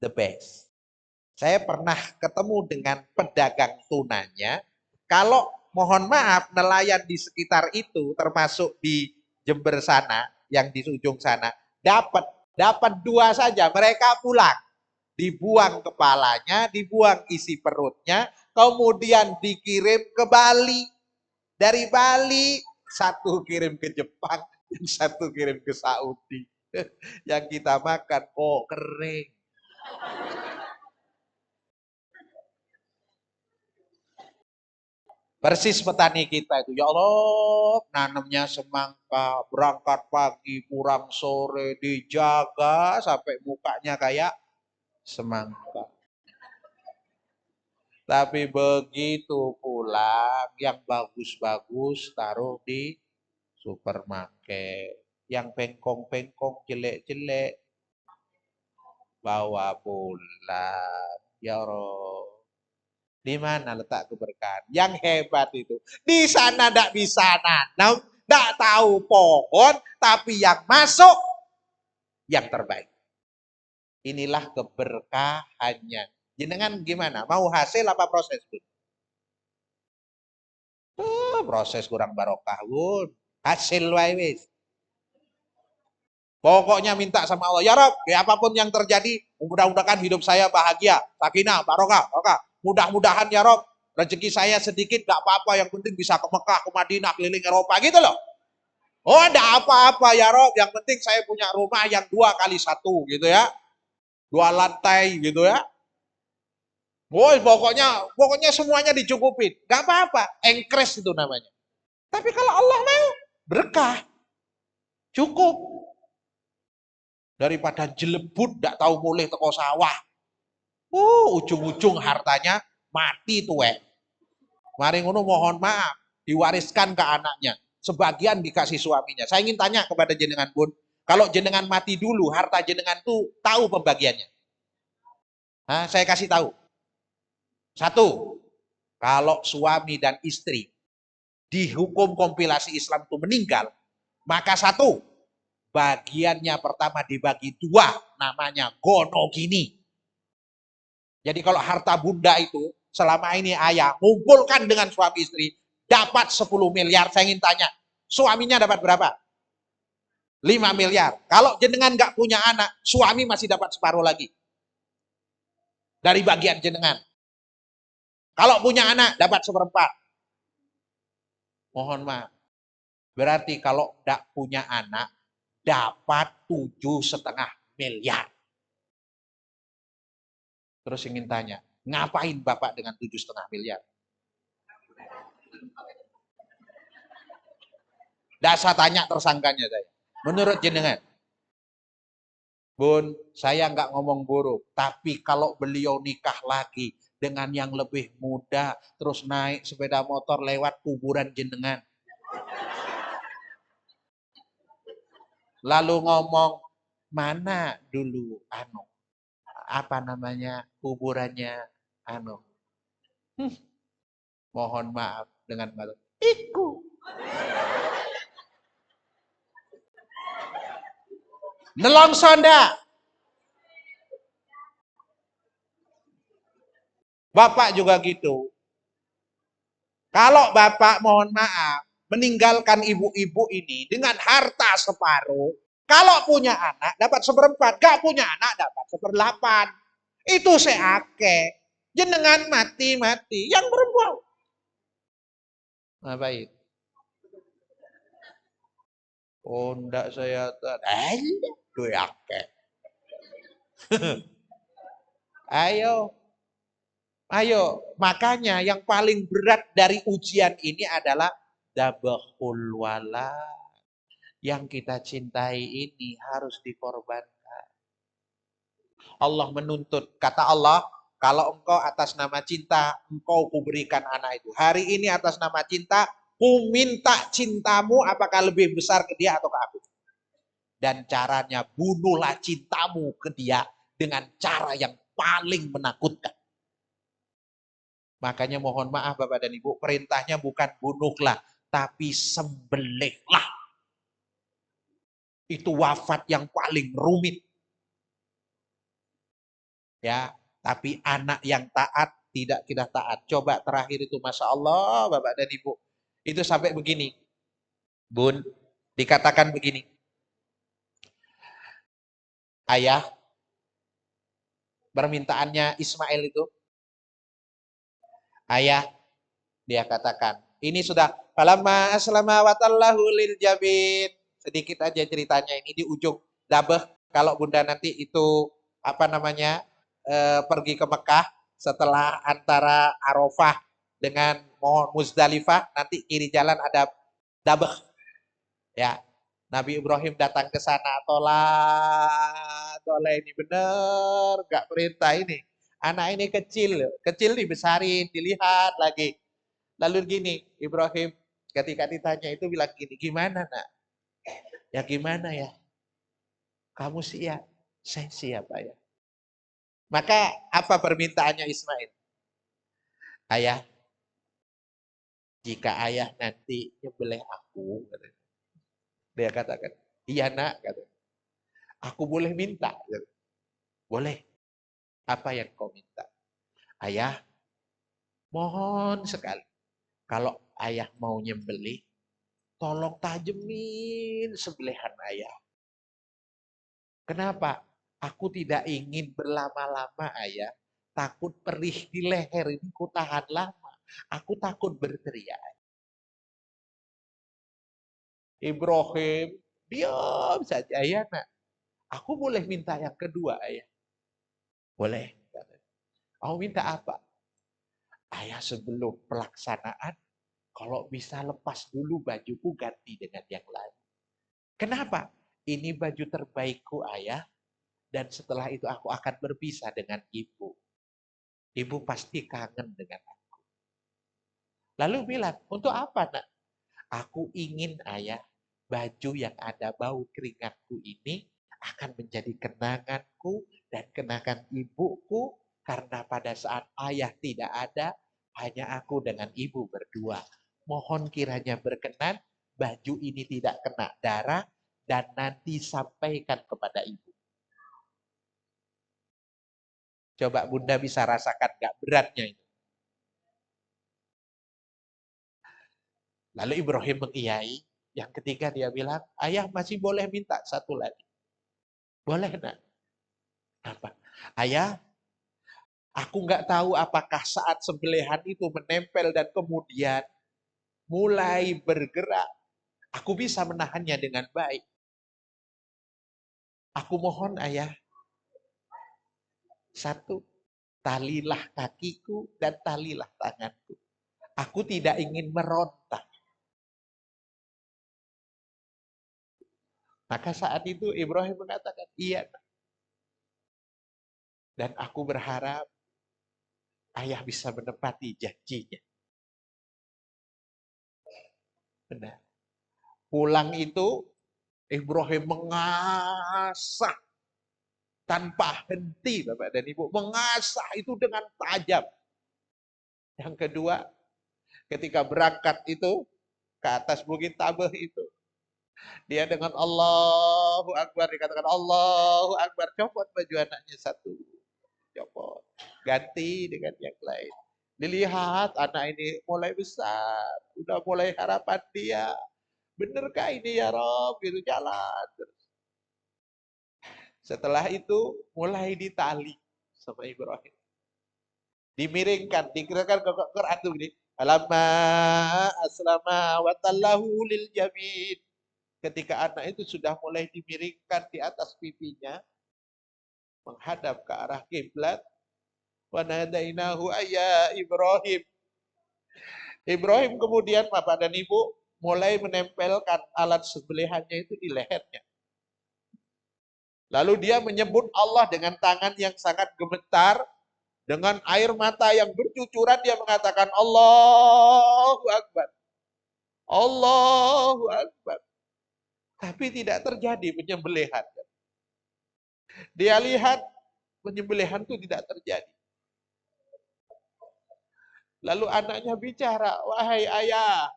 the best. Saya pernah ketemu dengan pedagang tunanya. Kalau mohon maaf nelayan di sekitar itu termasuk di Jember sana, yang di ujung sana, dapat dua saja, mereka pulang. Dibuang kepalanya, dibuang isi perutnya, kemudian dikirim ke Bali. Dari Bali, satu kirim ke Jepang, yang satu kirim ke Saudi. Yang kita makan kok kering. Persis petani kita itu, ya Allah, nanamnya semangka, berangkat pagi, pulang sore, dijaga sampai mukanya kayak semangka. Tapi begitu pulang, yang bagus-bagus taruh di supermarket. Yang pengkong-pengkong, jelek-jelek, bawa pulang. Ya Allah. Di mana letak keberkahan? Yang hebat itu. Di sana tidak bisa nanam, tidak tahu pohon, tapi yang masuk yang terbaik. Inilah keberkahannya. Jenengan gimana? Mau hasil apa proses, Bun? Proses kurang barokah, Bun. Hasil wae wis. Pokoknya minta sama Allah, ya Rob, ya apapun yang terjadi, mudah-mudahan hidup saya bahagia, sakinah, barokah, barokah. Mudah-mudahan ya Rob, rezeki saya sedikit, gak apa-apa, yang penting bisa ke Mekah, ke Madinah, keliling Eropa gitu loh. Oh, enggak apa-apa ya Rob, yang penting saya punya rumah yang 2x1 gitu ya. 2 lantai gitu ya. Oh, pokoknya semuanya dicukupin. Gak apa-apa, engkres itu namanya. Tapi kalau Allah mau, berkah. Cukup. Daripada jelebut tidak tahu mulih teko sawah. Ujung-ujung hartanya mati tuwek. Mari ngono mohon maaf, diwariskan ke anaknya. Sebagian dikasih suaminya. Saya ingin tanya kepada jenengan Bun, kalau jenengan mati dulu, harta jenengan tuh tahu pembagiannya? Saya kasih tahu. Satu, kalau suami dan istri dihukum kompilasi Islam itu meninggal, maka satu, bagiannya pertama dibagi dua, namanya gonogini. Jadi kalau harta bunda itu selama ini ayah ngumpulkan dengan suami istri dapat 10 miliar, saya ingin tanya, suaminya dapat berapa? 5 miliar. Kalau jenengan nggak punya anak, suami masih dapat separuh lagi dari bagian jenengan. Kalau punya anak dapat seperempat. Mohon maaf. Berarti kalau nggak punya anak dapat 7,5 miliar. Terus ingin tanya, ngapain Bapak dengan 7,5 miliar? Dasar tanya tersangkanya saya. Menurut jenengan. Bun, saya nggak ngomong buruk. Tapi kalau beliau nikah lagi dengan yang lebih muda, terus naik sepeda motor lewat kuburan jenengan. Lalu ngomong, mana dulu apa namanya kuburannya mohon maaf dengan malu. Iku. Nelongso ndak? Bapak juga gitu. Kalau Bapak mohon maaf meninggalkan ibu-ibu ini dengan harta separuh, kalau punya anak dapat seperempat, gak punya anak dapat 1/8. Itu seake. Jenengan mati-mati, yang perempuan. Ngapain? Oh, ndak saya doyake. Ayo, makanya yang paling berat dari ujian ini adalah dabahul wala. Yang kita cintai ini harus dikorbankan. Allah menuntut, kata Allah, kalau engkau atas nama cinta, engkau kuberikan anak itu. Hari ini atas nama cinta, ku minta cintamu apakah lebih besar ke dia atau ke aku. Dan caranya bunuhlah cintamu ke dia dengan cara yang paling menakutkan. Makanya mohon maaf Bapak dan Ibu, perintahnya bukan bunuhlah, tapi sembelihlah. Itu wafat yang paling rumit. Ya, tapi anak yang taat tidak taat. Coba terakhir itu, Masya Allah, Bapak dan Ibu. Itu sampai begini. Bun, dikatakan begini. Ayah, permintaannya Ismail itu. Ayah, dia katakan. Ini sudah. Falamma aslama watallahu lil jabin. Sedikit aja ceritanya ini di ujung Dabeh. Kalau Bunda nanti itu, apa namanya, pergi ke Mekah. Setelah antara Arafah dengan Muzdalifah, nanti kiri jalan ada Dabeh. Ya, Nabi Ibrahim datang ke sana, tolak ini bener, gak perintah ini. Anak ini kecil dibesarin, dilihat lagi. Lalu gini, Ibrahim ketika ditanya itu bilang gini, gimana nak? Ya gimana ya? Kamu siap? Saya siap ayah. Maka apa permintaannya Ismail? Ayah, jika ayah nanti nyembelih aku, dia katakan, iya nak, aku boleh minta. Boleh. Apa yang kau minta? Ayah, mohon sekali. Kalau ayah mau nyembelih, tolong tajemin sembelihan ayah. Kenapa? Aku tidak ingin berlama-lama ayah. Takut perih di leher ini ku tahan lama. Aku takut berteriak. Ibrahim, diam saja ayah nak. Aku boleh minta yang kedua ayah. Boleh. Mau minta apa? Ayah sebelum pelaksanaan, kalau bisa lepas dulu bajuku ganti dengan yang lain. Kenapa? Ini baju terbaikku ayah. Dan setelah itu aku akan berpisah dengan ibu. Ibu pasti kangen dengan aku. Lalu bilang, untuk apa nak? Aku ingin ayah, baju yang ada bau keringatku ini akan menjadi kenanganku dan kenangan ibuku. Karena pada saat ayah tidak ada, hanya aku dengan ibu berdua. Mohon kiranya berkenan, baju ini tidak kena darah dan nanti sampaikan kepada ibu. Coba Bunda bisa rasakan gak beratnya itu. Lalu Ibrahim mengiyai. Yang ketiga dia bilang, ayah masih boleh minta satu lagi. Boleh nak? Apa? Ayah, aku nggak tahu apakah saat sembelihan itu menempel dan kemudian mulai bergerak. Aku bisa menahannya dengan baik. Aku mohon ayah, satu, talilah kakiku dan talilah tanganku. Aku tidak ingin merontak. Maka saat itu Ibrahim mengatakan, iya. Dan aku berharap ayah bisa menepati janjinya. Benar. Pulang itu Ibrahim mengasah tanpa henti, Bapak dan Ibu. Mengasah itu dengan tajam. Yang kedua, ketika berangkat itu ke atas Bukit Tabah itu, dia dengan Allahu Akbar dikatakan Allahu Akbar, copot baju anaknya satu, copot, ganti dengan yang lain. Dilihat anak ini mulai besar, udah mulai harapan dia. Benerkah ini ya Rob? Gitu jalan. Setelah itu mulai ditali sama Ibrahim. Dimiringkan, dikirakan ke Quran tuh gini. Alamma aslama wa tallahu lil jabin. Ketika anak itu sudah mulai dimiringkan di atas pipinya, menghadap ke arah kiblat, wa nadainahu ayya Ibrahim. Ibrahim kemudian Bapak dan Ibu mulai menempelkan alat sembelihannya itu di lehernya. Lalu dia menyebut Allah dengan tangan yang sangat gemetar, dengan air mata yang bercucuran dia mengatakan Allahu Akbar. Allahu Akbar. Tapi tidak terjadi penyembelihan. Dia lihat penyembelihan itu tidak terjadi. Lalu anaknya bicara, wahai ayah,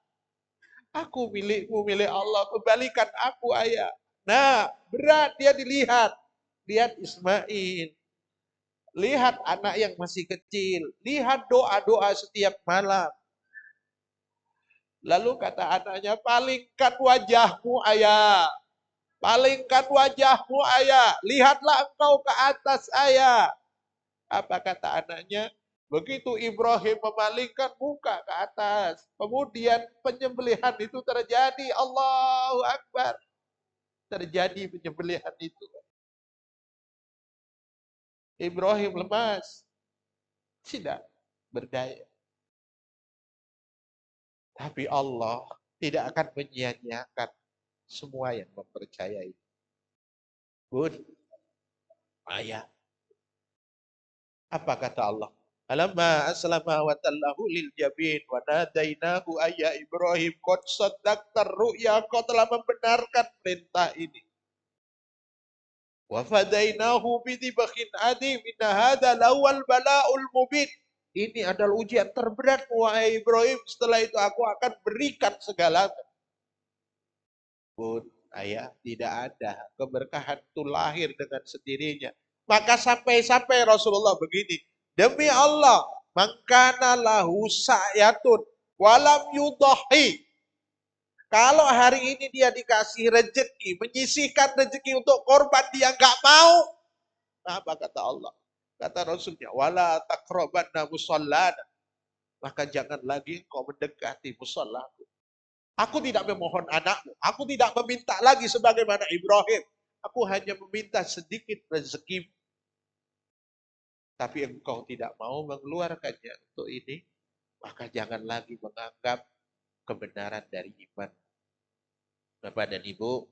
Aku milikmu, milik Allah. Kembalikan aku, ayah. Nah, berat dia dilihat. Lihat Ismail. Lihat anak yang masih kecil. Lihat doa-doa setiap malam. Lalu kata anaknya, palingkan wajahmu, ayah. Palingkan wajahmu, ayah. Lihatlah engkau ke atas, ayah. Apa kata anaknya? Begitu Ibrahim memalingkan muka ke atas. Kemudian penyembelihan itu terjadi. Allahu Akbar. Terjadi penyembelihan itu. Ibrahim lemas. Tidak berdaya. Tapi Allah tidak akan menyia-nyiakan semua yang mempercayai. Bun, ayah. Apa kata Allah? Alamma aslama wa tallahu lil jabin wa nadainahu ayya Ibrahim qad saddaqta ru'ya, kau telah membenarkan perintah ini. Wa fadainahu bidzibhin adim inna hadza lawal bala'ul mubin. Ini adalah ujian terberat wahai Ibrahim, setelah itu aku akan berikan segalanya. Bun, ayah, tidak ada keberkahan itu lahir dengan sendirinya. Maka sampai-sampai Rasulullah begini, demi Allah, mangkana lahu sa'yatun walam yudahi. Kalau hari ini dia dikasih rezeki, menyisihkan rezeki untuk korban, dia nggak mau. Apa kata Allah? Kata Rasulnya, wala taqrabanna musallana. Maka jangan lagi kau mendekati musallaku. Aku tidak memohon anakmu. Aku tidak meminta lagi sebagaimana Ibrahim. Aku hanya meminta sedikit rezeki. Tapi engkau tidak mau mengeluarkannya untuk ini. Maka jangan lagi menganggap kebenaran dari iman. Bapak dan Ibu,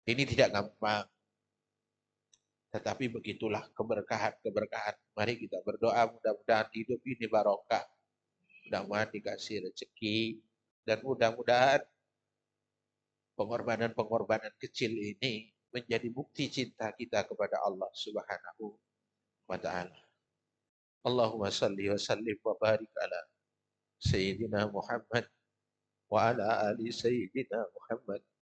ini tidak gampang. Tetapi begitulah keberkahan-keberkahan. Mari kita berdoa mudah-mudahan hidup ini barokah. Mudah-mudahan dikasih rezeki. Dan mudah-mudahan pengorbanan-pengorbanan kecil ini menjadi bukti cinta kita kepada Allah Subhanahu wa ta'ala. Allahumma salli wa sallim wa barik ala Sayyidina Muhammad wa ala ali Sayyidina Muhammad.